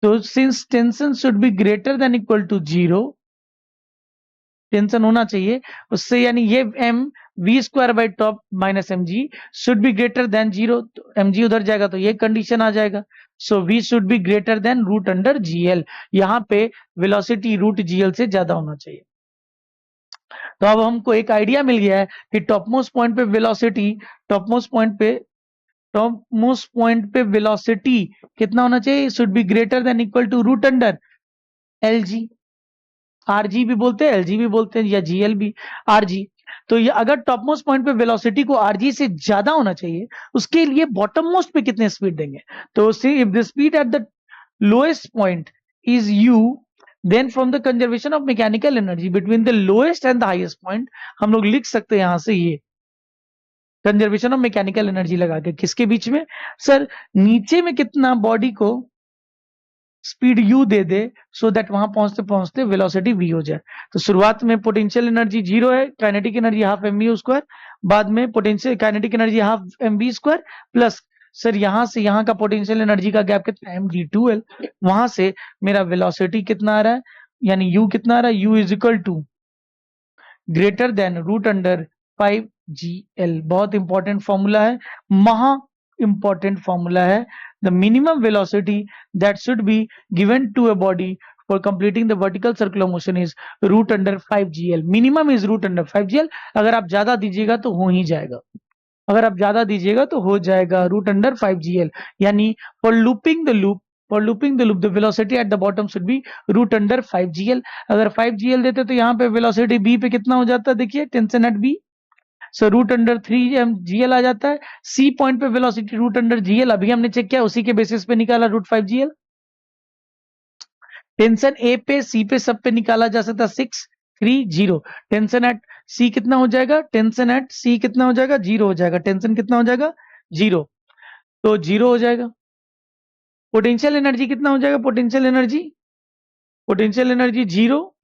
तो since tension should be greater than equal to zero, tension होना चाहिए उससे, यानी ये m v square by top minus mg should be greater than zero, तो mg उधर जाएगा तो ये कंडीशन आ जाएगा। So v should be greater than root under gl, यहाँ पे वेलोसिटी रूट gl से ज्यादा होना चाहिए। तो अब हमको एक आइडिया मिल गया है कि टॉप मोस्ट पॉइंट पे वेलोसिटी, टॉप मोस्ट पॉइंट पे वेलोसिटी कितना होना चाहिए, should be greater than equal to root under L G, R G भी बोलते हैं, एलजी भी बोलते हैं, या जीएल भी, आरजी। तो ये अगर टॉप मोस्ट पॉइंट पे वेलोसिटी को आरजी से ज्यादा होना चाहिए, उसके लिए बॉटम मोस्ट पे कितने स्पीड देंगे? तो see if the speed at the lowest point is u, then from the conservation of mechanical energy between the lowest and the highest point, हम लोग लिख सकते हैं यहां से ये कंजर्वेशन ऑफ मैकेनिकल एनर्जी लगा के, किसके बीच में सर, नीचे में कितना बॉडी को speed u they they, so that वहां पहुंचते पहुंचते वेलोसिटी v हो जाए। तो शुरुआत में पोटेंशियल एनर्जी जीरो है, kinetic energy half mv square, बाद में potential kinetic energy half mv square plus, sir यहां से यहां का पोटेंशियल एनर्जी का गैप कितना है, mg2l, वहां से मेरा वेलोसिटी कितना आ रहा है, यानी u कितना आ रहा है, u is equal to greater than root under 5gl। बहुत इंपॉर्टेंट फॉर्मूला है, महा इंपॉर्टेंट फॉर्मूला है। The minimum velocity that should be given to a body for completing the vertical circular motion is root under 5gl। Minimum is root under 5gl। अगर आप ज्यादा दीजिएगा तो हो ही जाएगा, अगर आप ज्यादा दीजिएगा तो हो जाएगा रूट अंडर 5gl, यानी for looping the loop, the velocity at the bottom should be root under 5gl। अगर 5gl देते तो यहाँ पे वेलोसिटी b पे कितना हो जाता है, देखिए tension at b, so root under 3gl आ जाता है। सी पॉइंट पे वेलोसिटी रूट अंडर gl, अभी हमने चेक किया, उसी के बेसिस पे निकाला रूट 5gl। टेंशन ए पे, सी पे, सब पे निकाला जा सकता है, 630। टेंशन एट सी कितना हो जाएगा, टेंशन एट सी कितना हो जाएगा, जीरो हो जाएगा, टेंशन कितना हो जाएगा, जीरो, तो जीरो हो जाएगा। पोटेंशियल एनर्जी कितना हो जाएगा, पोटेंशियल एनर्जी जीरो।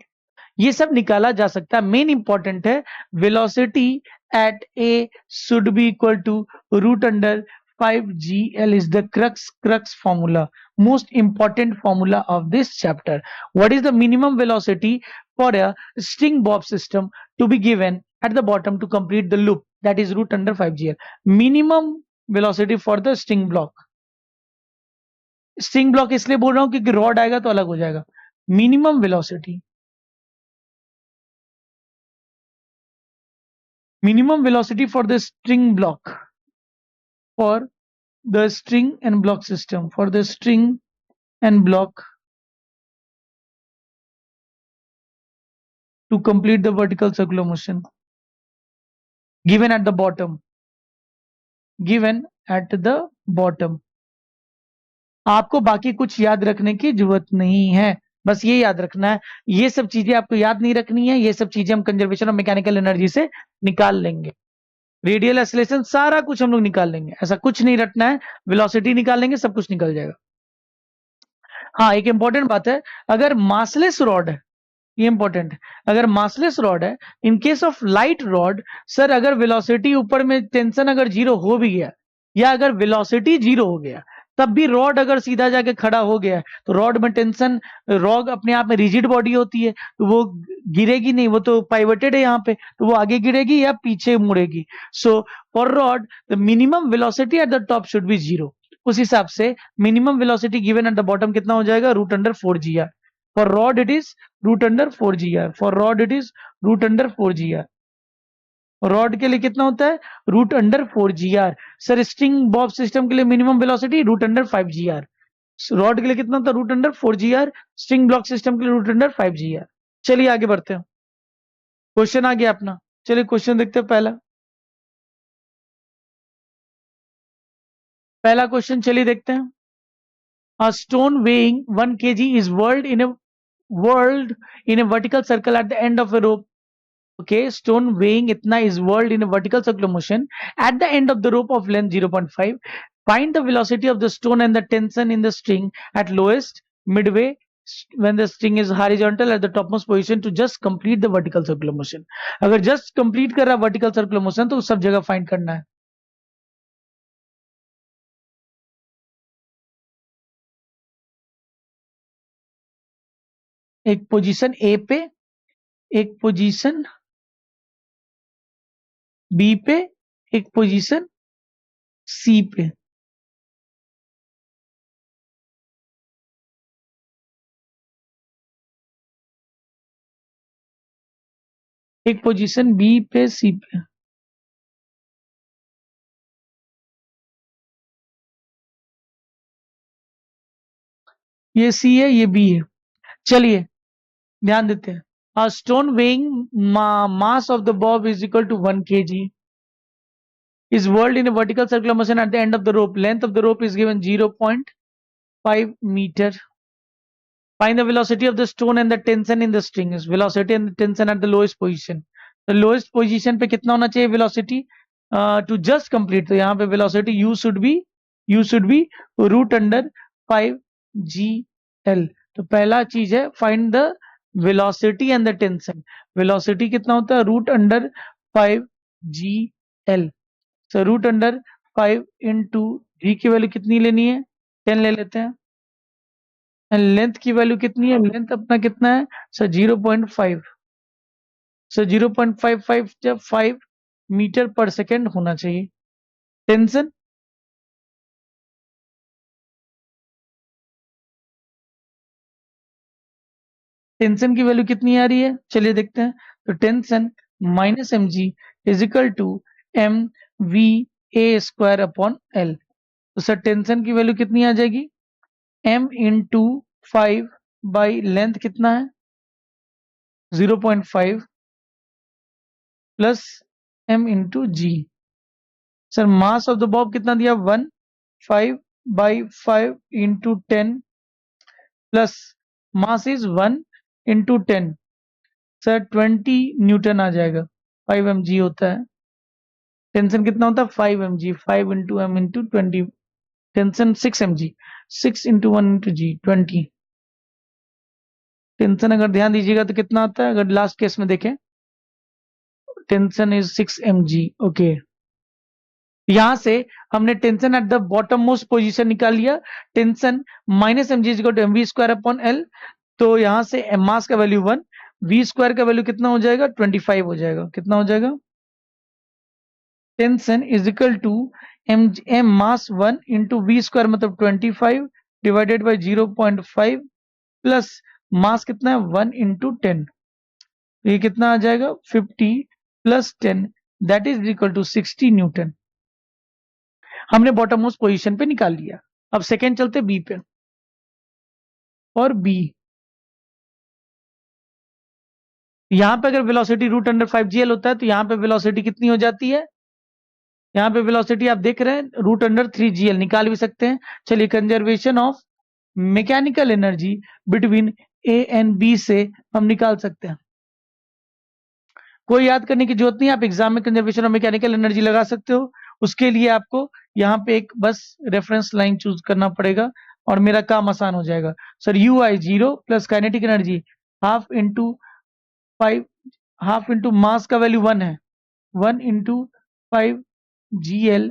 ये सब निकाला जा सकता है, मेन इंपॉर्टेंट है velocity at A should be equal to root under 5gl is the crux formula, most important formula of this chapter. What is the minimum velocity for a string bob system to be given at the bottom to complete the loop, that is root under 5gl. Minimum velocity for the string block, string block इसलिए बोल रहा हूं क्योंकि rod आएगा तो अलग हो जाएगा। Minimum velocity, for the string block, for the string and block system, for the string and block to complete the vertical circular motion given at the bottom. Given at the bottom. आपको बाकी कुछ याद रखने की जरूरत नहीं है, बस ये याद रखना है। ये सब चीजें आपको याद नहीं रखनी है, ये सब चीजें हम कंजर्वेशन ऑफ मैकेनिकल एनर्जी से निकाल लेंगे। रेडियल एक्सेलरेशन सारा कुछ हम लोग निकाल लेंगे, ऐसा कुछ नहीं रटना है। वेलोसिटी निकाल लेंगे, सब कुछ निकल जाएगा। हाँ, एक इंपॉर्टेंट बात है, अगर मासलेस रॉड है, ये इंपॉर्टेंट है, अगर मासलेस रॉड है, in case of light rod, sir अगर वेलोसिटी ऊपर में टेंशन अगर जीरो हो भी गया, या अगर वेलोसिटी जीरो हो गया, तब भी रॉड अगर सीधा जाके खड़ा हो गया, तो रॉड में टेंशन, रॉड अपने आप में रिजिड बॉडी होती है, तो वो गिरेगी नहीं, वो तो पाइवटेड है यहाँ पे, तो वो आगे गिरेगी या पीछे मुड़ेगी। So for rod the minimum velocity at the top should be zero. उस हिसाब से minimum velocity given at the bottom कितना हो जाएगा, root under 4 GR। For rod it is root under 4 GR। For rod it is root under 4 GR। Rod के लिए कितना होता है, root under 4 GR। Sir string bob system के लिए minimum velocity root under 5 GR। Rod के लिए कितना होता है, root under 4 GR। String block system के लिए रूट अंडर 5 GR। चलिए आगे बढ़ते हैं, क्वेश्चन आ गया अपना। चलिए क्वेश्चन देखते हैं पहला। पहला क्वेश्चन चलिए देखते हैं। A stone weighing 1 kg is whirled in a vertical circle at the end of a rope. Okay, stone weighing itna is whirled in a vertical circular motion at the end of the rope of length 0.5. Find the velocity of the stone and the tension in the string at lowest, midway, when the string is horizontal at the topmost position to just complete the vertical circular motion. अगर just complete कर रहा vertical circular motion तो उस सब जगह find करना है। एक पोजीशन ए पे, एक पोजीशन बी पे, एक पोजीशन सी पे। एक पोजीशन बी पे, सी पे। ये सी है, ये बी है। चलिए ध्यान देते हैं। A stone weighing mass of the bob is equal to 1 kg is whirled in a vertical circular motion at the end of the rope. Length of the rope is given 0.5 meter. Find the velocity of the stone and the tension in the string. Is velocity and the tension at the lowest position. The lowest position पे कितना होना चाहिए velocity? To just complete, तो यहाँ पे velocity u should be root under 5 GL। तो पहला चीज है find the velocity and the tension। velocity कितना होता है, root under 5 GL। So root under 5 into G की वैल्यू कितनी लेनी है, 10 ले लेते हैं। एंड लेंथ की वैल्यू कितनी है, लेंथ अपना कितना है सर 0.5। सो 0.55 जब 5 मीटर पर सेकेंड होना चाहिए। टेंशन, टेंशन की वैल्यू कितनी आ रही है, चलिए देखते हैं। तो tension minus M G is equal to M V A square upon L. तो सर टेंशन की वैल्यू कितनी आ जाएगी, एम इंटू 5 बाई लेंथ कितना है 0.5 plus M into G. Sir mass of the bob कितना दिया 1, 5 by 5 into 10 plus mass is 1 into 10। Sir 20 newton आ जाएगा, 5 mg होता है। टेंशन कितना होता है 5 mg, 5 into M into 20। Tension 6 mg, 6 into 1 into G 20। Tension अगर ध्यान दीजिएगा तो कितना आता है, अगर लास्ट केस में देखें टेंशन इज 6 mg। ओके, यहां से हमने tension at the bottom most position निकाल लिया। Tension minus M G is to M V square upon L. तो यहां से मास का वैल्यू 1, वी स्क्वायर का वैल्यू कितना हो जाएगा 25 हो जाएगा। कितना हो जाएगा, tension is equal to M mass 1 into V square मतलब 25 डिवाइडेड बाई 0.5 प्लस मास कितना है 1 इंटू 10। ये कितना आ जाएगा 50 plus 10 that is equal to 60 newton. हमने बॉटम मोस्ट पोजीशन पे निकाल लिया। अब सेकेंड चलते बी पे। और बी। यहां पे अगर वेलोसिटी रूट अंडर 5gl होता है तो यहां पे वेलोसिटी कितनी हो जाती है? यहाँ पे वेलोसिटी आप देख रहे हैं रूट अंडर 3gl, निकाल भी सकते हैं। चलिए, conservation of mechanical energy between A and B से हम निकाल सकते हैं। कोई याद करने की जरूरत नहीं, आप एग्जाम में कंजर्वेशन ऑफ मैकेनिकल एनर्जी लगा सकते हो। उसके लिए आपको यहाँ पे एक बस रेफरेंस लाइन चूज करना पड़ेगा और मेरा काम आसान हो जाएगा। Sir U I 0 plus kinetic energy half into 5, half into mass का वैल्यू 1 है, 1 into 5gl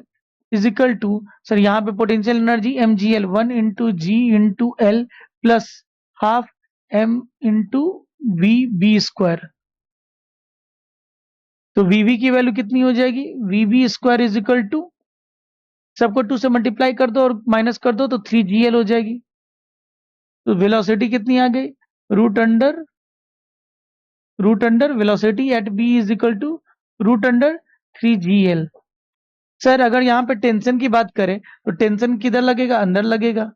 is equal to, sir यहाँ पे potential energy mgl 1 into G into L plus half m into V B square. तो V V की value कितनी हो जाएगी? V B square is equal to, सबको 2 से मल्टीप्लाई कर दो और माइनस कर दो तो 3gl हो जाएगी। तो वेलोसिटी कितनी आ गई? Root under velocity at B is equal to root under 3gl। Sir अगर यहाँ पे टेंशन की बात करें तो टेंशन किधर लगेगा? अंदर लगेगा।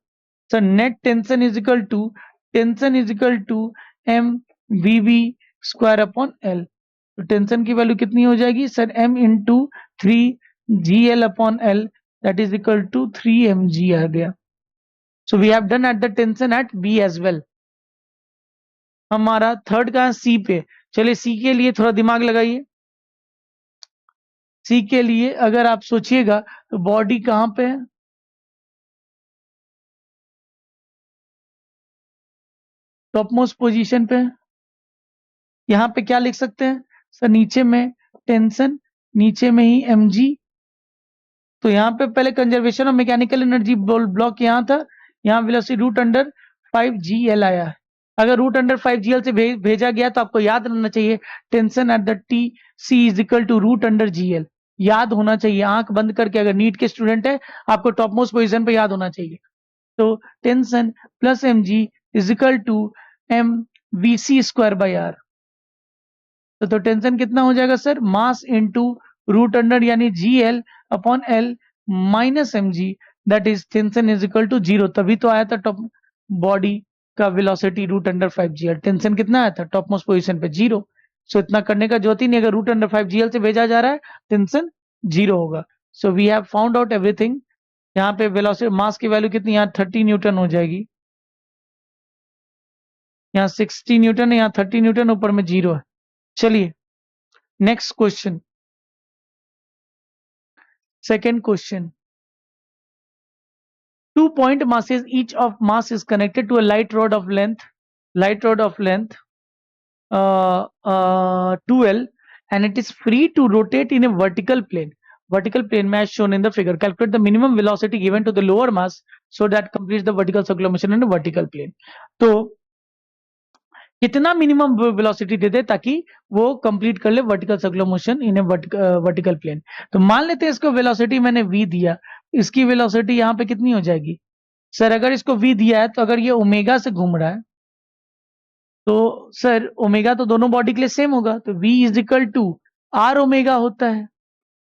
Sir net tension is equal to M V B square upon L. तो टेंशन की वैल्यू कितनी हो जाएगी? Sir m into 3gl upon L, that is equal to 3mg आ गया। So we have done at the tension at B as well. हमारा third का C पे। चलिए सी के लिए थोड़ा दिमाग लगाइए। सी के लिए अगर आप सोचिएगा तो बॉडी कहां पे है? टॉप मोस्ट पोजीशन पे है। यहाँ पे क्या लिख सकते हैं? सर नीचे में टेंशन, नीचे में ही mg। तो यहाँ पे पहले conservation of mechanical energy block यहाँ था, यहाँ वेलोसिटी रूट अंडर 5gl आया है। अगर रूट अंडर 5gl से भेजा गया तो आपको याद रहना चाहिए tension at the T C is equal to root under gl। याद होना चाहिए, आंख बंद करके, अगर नीट के स्टूडेंट है आपको टॉप मोस्ट पोजिशन पे याद होना चाहिए। तो tension plus mg is equal to M V C square by R. तो टेंशन कितना हो जाएगा sir? Mass into root under यानी gl upon L minus mg, that is tension is equal to 0। तभी तो आया था टॉप बॉडी का velocity root under 5gl। Tension कितना आया था टॉप मोस्ट पोजीशन पे? 0। सो इतना करने का जरूरत ही नहीं, अगर रूट अंडर 5gl से भेजा जा रहा है टेंशन 0 होगा। So we have found out everything. यहाँ पे वेलोसिटी मास की वैल्यू कितनी? यहाँ 30 न्यूटन हो जाएगी, यहाँ 60 न्यूटन है, यहाँ 30 न्यूटन, ऊपर में 0 है। चलिए next question, second question. 2 point masses, each of mass is connected to a light rod of length 2L, and it is free to rotate in a vertical plane as shown in the figure. Calculate the minimum velocity given to the lower mass so that completes the vertical circular motion in a vertical plane. तो कितना minimum velocity दे दे ताकि वो complete कर ले vertical circular motion in a vertical plane. तो मान लेते हैं इसको वेलोसिटी मैंने v दिया, इसकी वेलोसिटी यहाँ पे कितनी हो जाएगी? सर अगर इसको v दिया है तो अगर ये ओमेगा से घूम रहा है तो सर ओमेगा तो दोनों बॉडी के लिए सेम होगा, तो v is equal to R omega होता है।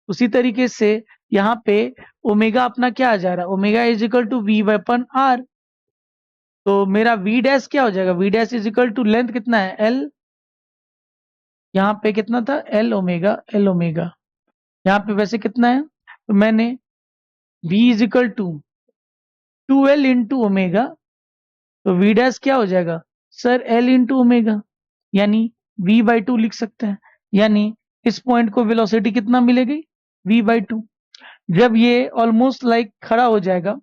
उसी तरीके से यहाँ पे ओमेगा अपना क्या आ जा रहा है? Omega is equal to V upon R. तो मेरा वी डैश क्या हो जाएगा? V dash is equal to length कितना है? एल। यहाँ पे कितना था? एल ओमेगा यहाँ पे वैसे कितना है? तो मैंने v is equal to 2l into omega, तो v डैश क्या हो जाएगा? सर l इंटू ओमेगा, यानी v बाई 2 लिख सकते हैं। यानी इस पॉइंट को वेलोसिटी कितना मिलेगी? v by 2। जब ये ऑलमोस्ट लाइक खड़ा हो जाएगा,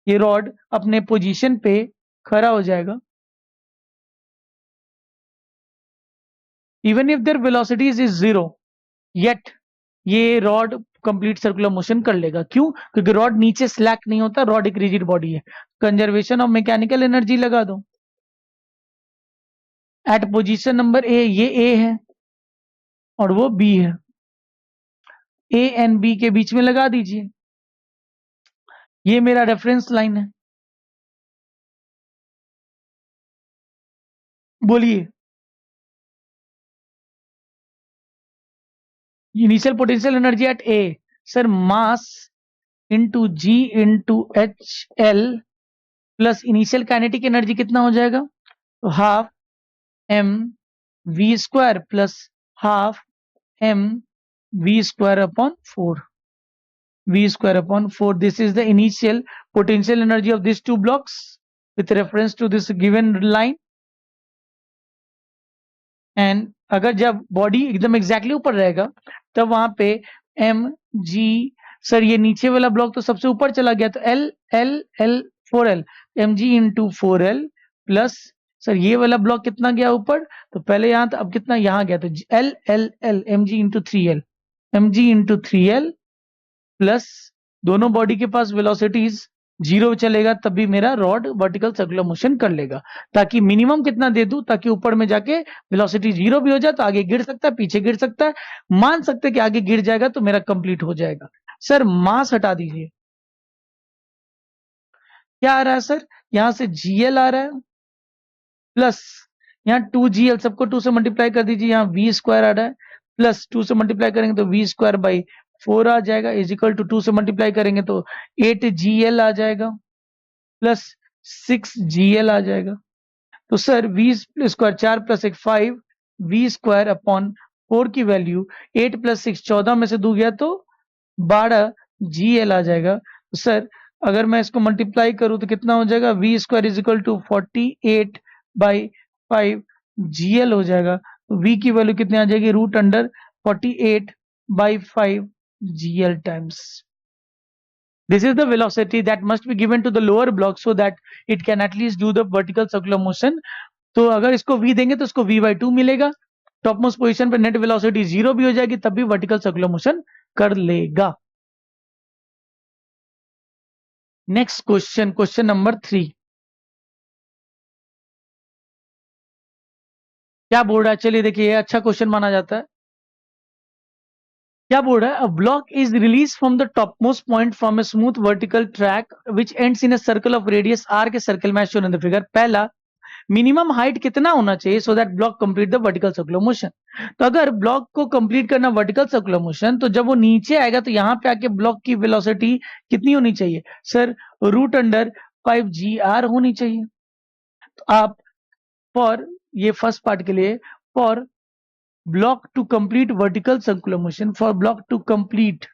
ये रॉड अपने पोजीशन पे खड़ा हो जाएगा, even if there velocities is 0, yet ये रॉड कंप्लीट सर्कुलर मोशन कर लेगा। क्यों? क्योंकि रॉड नीचे स्लैक नहीं होता, रॉड एक रिजिड बॉडी है। कंजर्वेशन ऑफ मैकेनिकल एनर्जी लगा दो एट पोजीशन नंबर ए, ये ए है और वो बी है, ए एंड बी के बीच में लगा दीजिए। ये मेरा रेफरेंस लाइन है। बोलिए। Initial potential energy at A, sir mass into G into H L plus initial kinetic energy कितना हो जाएगा, तो half M V square plus half M V square upon 4, v square upon 4. This is the initial potential energy of these two blocks with reference to this given line. And अगर जब body एकदम exactly ऊपर रहेगा तब वहां पे M G, sir ये नीचे वाला ब्लॉक तो सबसे ऊपर चला गया, तो L L L 4l, M G into 4l plus, sir ये वाला ब्लॉक कितना गया ऊपर, तो पहले यहाँ था, अब कितना यहाँ गया, तो L L L M G into 3l, M G into 3l plus दोनों बॉडी के पास वेलोसिटीज जीरो चलेगा तब भी मेरा रॉड वर्टिकल सर्कुलर मोशन कर लेगा, ताकि मिनिमम कितना दे दूं, ताकि ऊपर में जाके वेलोसिटी जीरो भी हो जाए तो आगे गिर सकता है, पीछे गिर सकता है, मान सकते हैं कि आगे गिर जाएगा तो मेरा कंप्लीट हो जाएगा। सर मास हटा दीजिए, क्या आ रहा है सर, यहां से जीएल आ रहा है प्लस यहाँ 2gl, सबको 2 से मल्टीप्लाई कर दीजिए, यहाँ वी स्क्वायर आ रहा है प्लस 2 से मल्टीप्लाई करेंगे तो वी स्क्वायर बाई 4 आ जाएगा, इज इक्वल टू 2 से मल्टीप्लाई करेंगे तो 8gl आ जाएगा प्लस 6gl आ जाएगा। तो sir V square 4 plus 1 5, V square upon 4 की वैल्यू 8 प्लस 6 14 में से 2 गया तो 12gl आ जाएगा। तो सर अगर मैं इसको मल्टीप्लाई करूं तो कितना हो जाएगा, V square is equal to 48 by 5 GL हो जाएगा, तो वी की वैल्यू कितनी आ जाएगी, root under 48 by 5 GL times. This is the velocity that must be given to the lower block so that it can at least do the vertical circular motion. तो अगर इसको v देंगे तो इसको v by 2 मिलेगा, top most position पे net velocity zero भी हो जाएगी तब भी वर्टिकल सर्कुलर मोशन कर लेगा। नेक्स्ट क्वेश्चन, क्वेश्चन नंबर 3, क्या बोल रहा है, चलिए देखिए अच्छा क्वेश्चन माना जाता है। क्या बोल रहा है, a block is release from the top most point from a smooth vertical track which ends in a circle of radius R के सर्कल में शोन इन द फिगर। पहला, मिनिमम हाइट कितना होना चाहिए so that block complete the vertical circular motion. तो अगर block को complete करना वर्टिकल सर्कुलर मोशन, तो जब वो नीचे आएगा तो यहाँ पे आके ब्लॉक की वेलोसिटी कितनी होनी चाहिए, सर रूट अंडर 5gr होनी चाहिए। तो आप फॉर ये फर्स्ट पार्ट के लिए, for block to complete vertical circular motion, for block to complete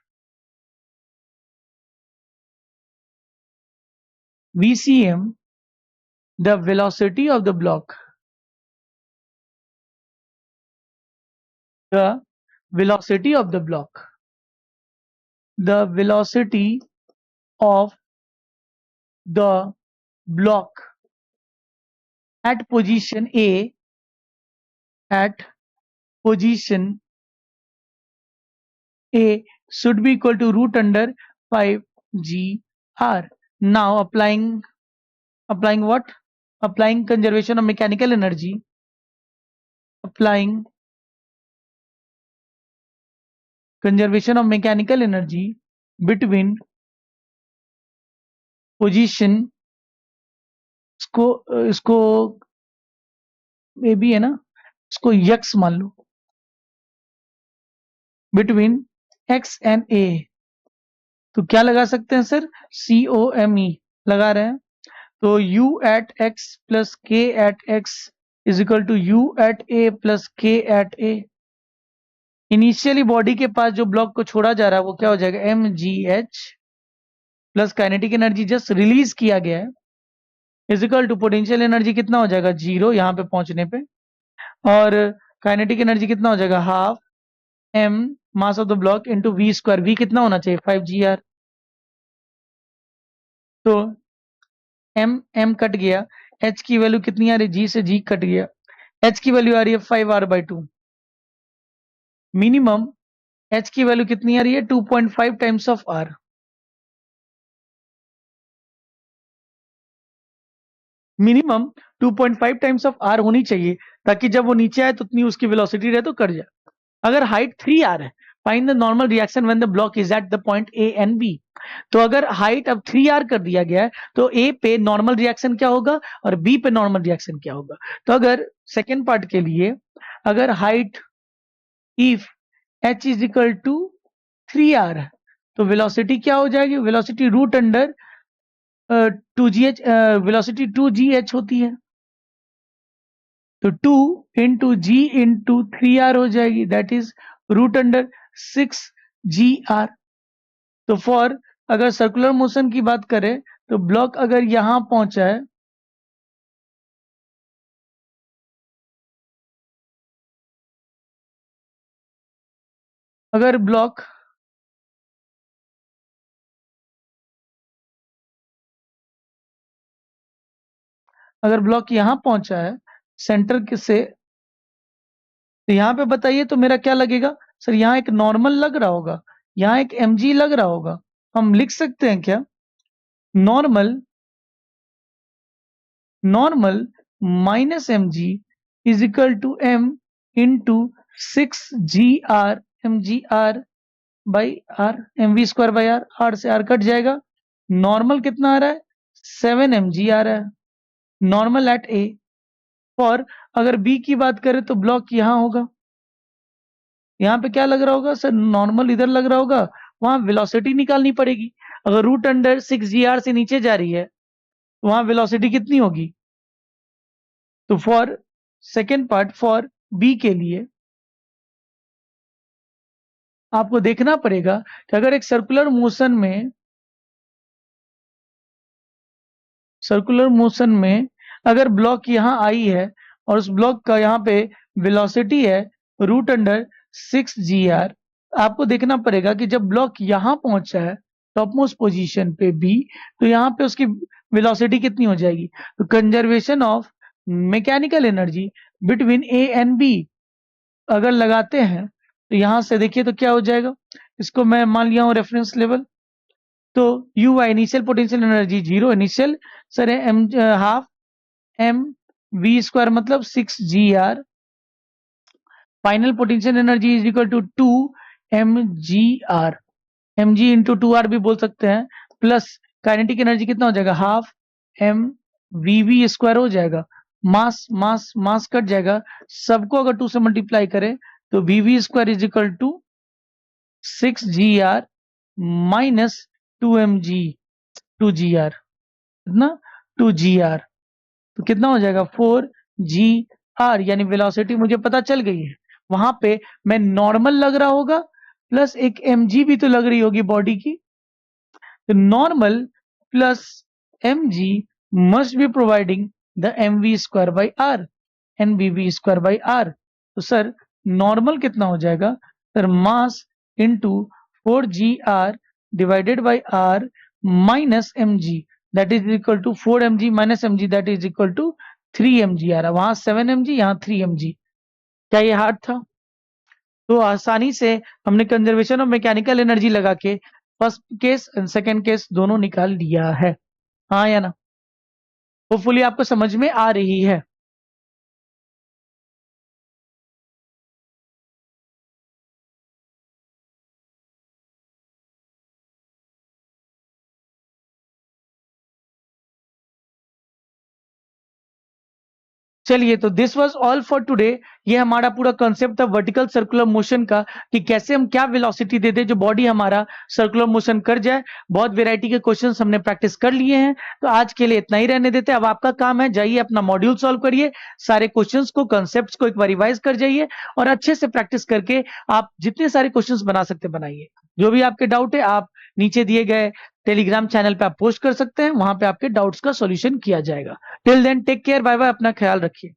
VCM, the velocity of the block, the velocity of the block, the velocity of the block at position A, at position A should be equal to root under 5gr. Now applying what, applying conservation of mechanical energy, applying conservation of mechanical energy between position, इसको ए भी है ना, इसको x मान लो, between x and ए, तो क्या लगा सकते हैं सर, COME लगा रहे हैं, तो U at X plus K at X is equal to U at A plus K at A. Initially body के पास जो ब्लॉक को छोड़ा जा रहा है वो क्या हो जाएगा, mgh plus kinetic energy just release किया गया है is equal to potential energy कितना हो जाएगा, जीरो यहाँ पे पहुंचने पे, और काइनेटिक एनर्जी कितना हो जाएगा, half m mass of the block into V square, V कितना होना चाहिए 5gr। तो m कट गया, h की वैल्यू कितनी आ रही है, g से g कट गया, h की वैल्यू आ रही है 5r/2, मिनिमम h की वैल्यू कितनी आ रही है 2.5 times of r, minimum 2.5 times of r होनी चाहिए ताकि जब वो नीचे आए तो उतनी उसकी वेलोसिटी रहे तो कट जाए। अगर हाइट 3r है, find the normal reaction when the block is eight the point A and B। तो अगर हाइट अब 3r कर दिया गया है तो A पे नॉर्मल रिएक्शन क्या होगा और B पे नॉर्मल रिएक्शन क्या होगा। तो अगर सेकेंड पार्ट के लिए, अगर height if h is equal to 3r है तो वेलोसिटी क्या हो जाएगी, velocity root under 2gh velocity 2gh होती है, तो 2 इंटू जी इंटू 3r हो जाएगी, दैट इज √6 GR। तो फॉर अगर सर्कुलर मोशन की बात करें तो ब्लॉक अगर यहां पहुंचा है, अगर ब्लॉक यहां पहुंचा है सेंटर के से, तो यहां पे बताइए तो मेरा क्या लगेगा सर? यहां एक नॉर्मल लग रहा होगा, यहां एक mg लग रहा होगा। हम लिख सकते हैं क्या? Normal minus mg is equal to m into 6 GR, mgr by R, mv² by R, R से आर कट जाएगा। नॉर्मल कितना आ रहा है? 7 mg आ रहा है, नॉर्मल एट ए। और अगर बी की बात करें तो ब्लॉक यहां होगा, यहाँ पे क्या लग रहा होगा सर? नॉर्मल इधर लग रहा होगा, वहां वेलोसिटी निकालनी पड़ेगी। अगर √6 GR से नीचे जा रही है तो वहां वेलोसिटी कितनी होगी? तो for second part, for B के लिए आपको देखना पड़ेगा कि अगर एक सर्कुलर मोशन में अगर ब्लॉक यहाँ आई है और उस ब्लॉक का यहाँ पे वेलोसिटी है √6 GR, आपको देखना पड़ेगा कि जब ब्लॉक यहाँ पहुंचा है टॉप मोस्ट पोजीशन पे बी, तो यहाँ पे उसकी वेलोसिटी कितनी हो जाएगी? तो conservation of mechanical energy between A and B अगर लगाते हैं तो यहां से देखिए तो क्या हो जाएगा? इसको मैं मान लिया हूं रेफरेंस लेवल। तो U I initial potential energy zero, initial sir है एम हाफ mv² मतलब 6 GR, final potential energy is equal to 2 mgr, mg into 2r भी बोल सकते हैं, प्लस काइनेटिक एनर्जी कितना हो जाएगा? हाफ mvv² हो जाएगा। मास मास मास कट जाएगा, सबको अगर 2 से मल्टीप्लाई करें तो vv² is equal to 6 GR minus 2 कितना? 2 GR, तो कितना हो जाएगा? 4 GR, यानी वेलोसिटी मुझे पता चल गई है। वहां पे मैं नॉर्मल लग रहा होगा प्लस एक mg भी तो लग रही होगी बॉडी की, तो normal plus mg must be providing the mv² by R, nvv² by R. तो सर नॉर्मल कितना हो जाएगा sir? Mass into 4 GR divided by R minus mg, that is equal to 4 mg minus mg, that is equal to 3 mg आ रहा है। वहां 7 mg, यहाँ 3 mg। क्या ये हार्ड था? तो आसानी से हमने कंजर्वेशन ऑफ मैकेनिकल एनर्जी लगा के first case and second case दोनों निकाल लिया है। हाँ या ना? होपफुली आपको समझ में आ रही है। चलिए, तो this was all for today. ये हमारा पूरा कॉन्सेप्ट था वर्टिकल सर्कुलर मोशन का, कि कैसे हम क्या वेलोसिटी दे दें जो बॉडी हमारा सर्कुलर मोशन कर जाए। बहुत वेराइटी के क्वेश्चंस हमने प्रैक्टिस कर लिए हैं, तो आज के लिए इतना ही रहने देते हैं। अब आपका काम है, जाइए अपना मॉड्यूल सॉल्व करिए, सारे क्वेश्चंस को, कॉन्सेप्ट्स को एक बार रिवाइज कर जाइए और अच्छे से प्रैक्टिस करके आप जितने सारे क्वेश्चंस बना सकते बनाइए। जो भी आपके डाउट है आप नीचे दिए गए टेलीग्राम चैनल पे आप पोस्ट कर सकते हैं, वहां पे आपके डाउट्स का सॉल्यूशन किया जाएगा। Till then take care, bye bye, अपना ख्याल रखिए।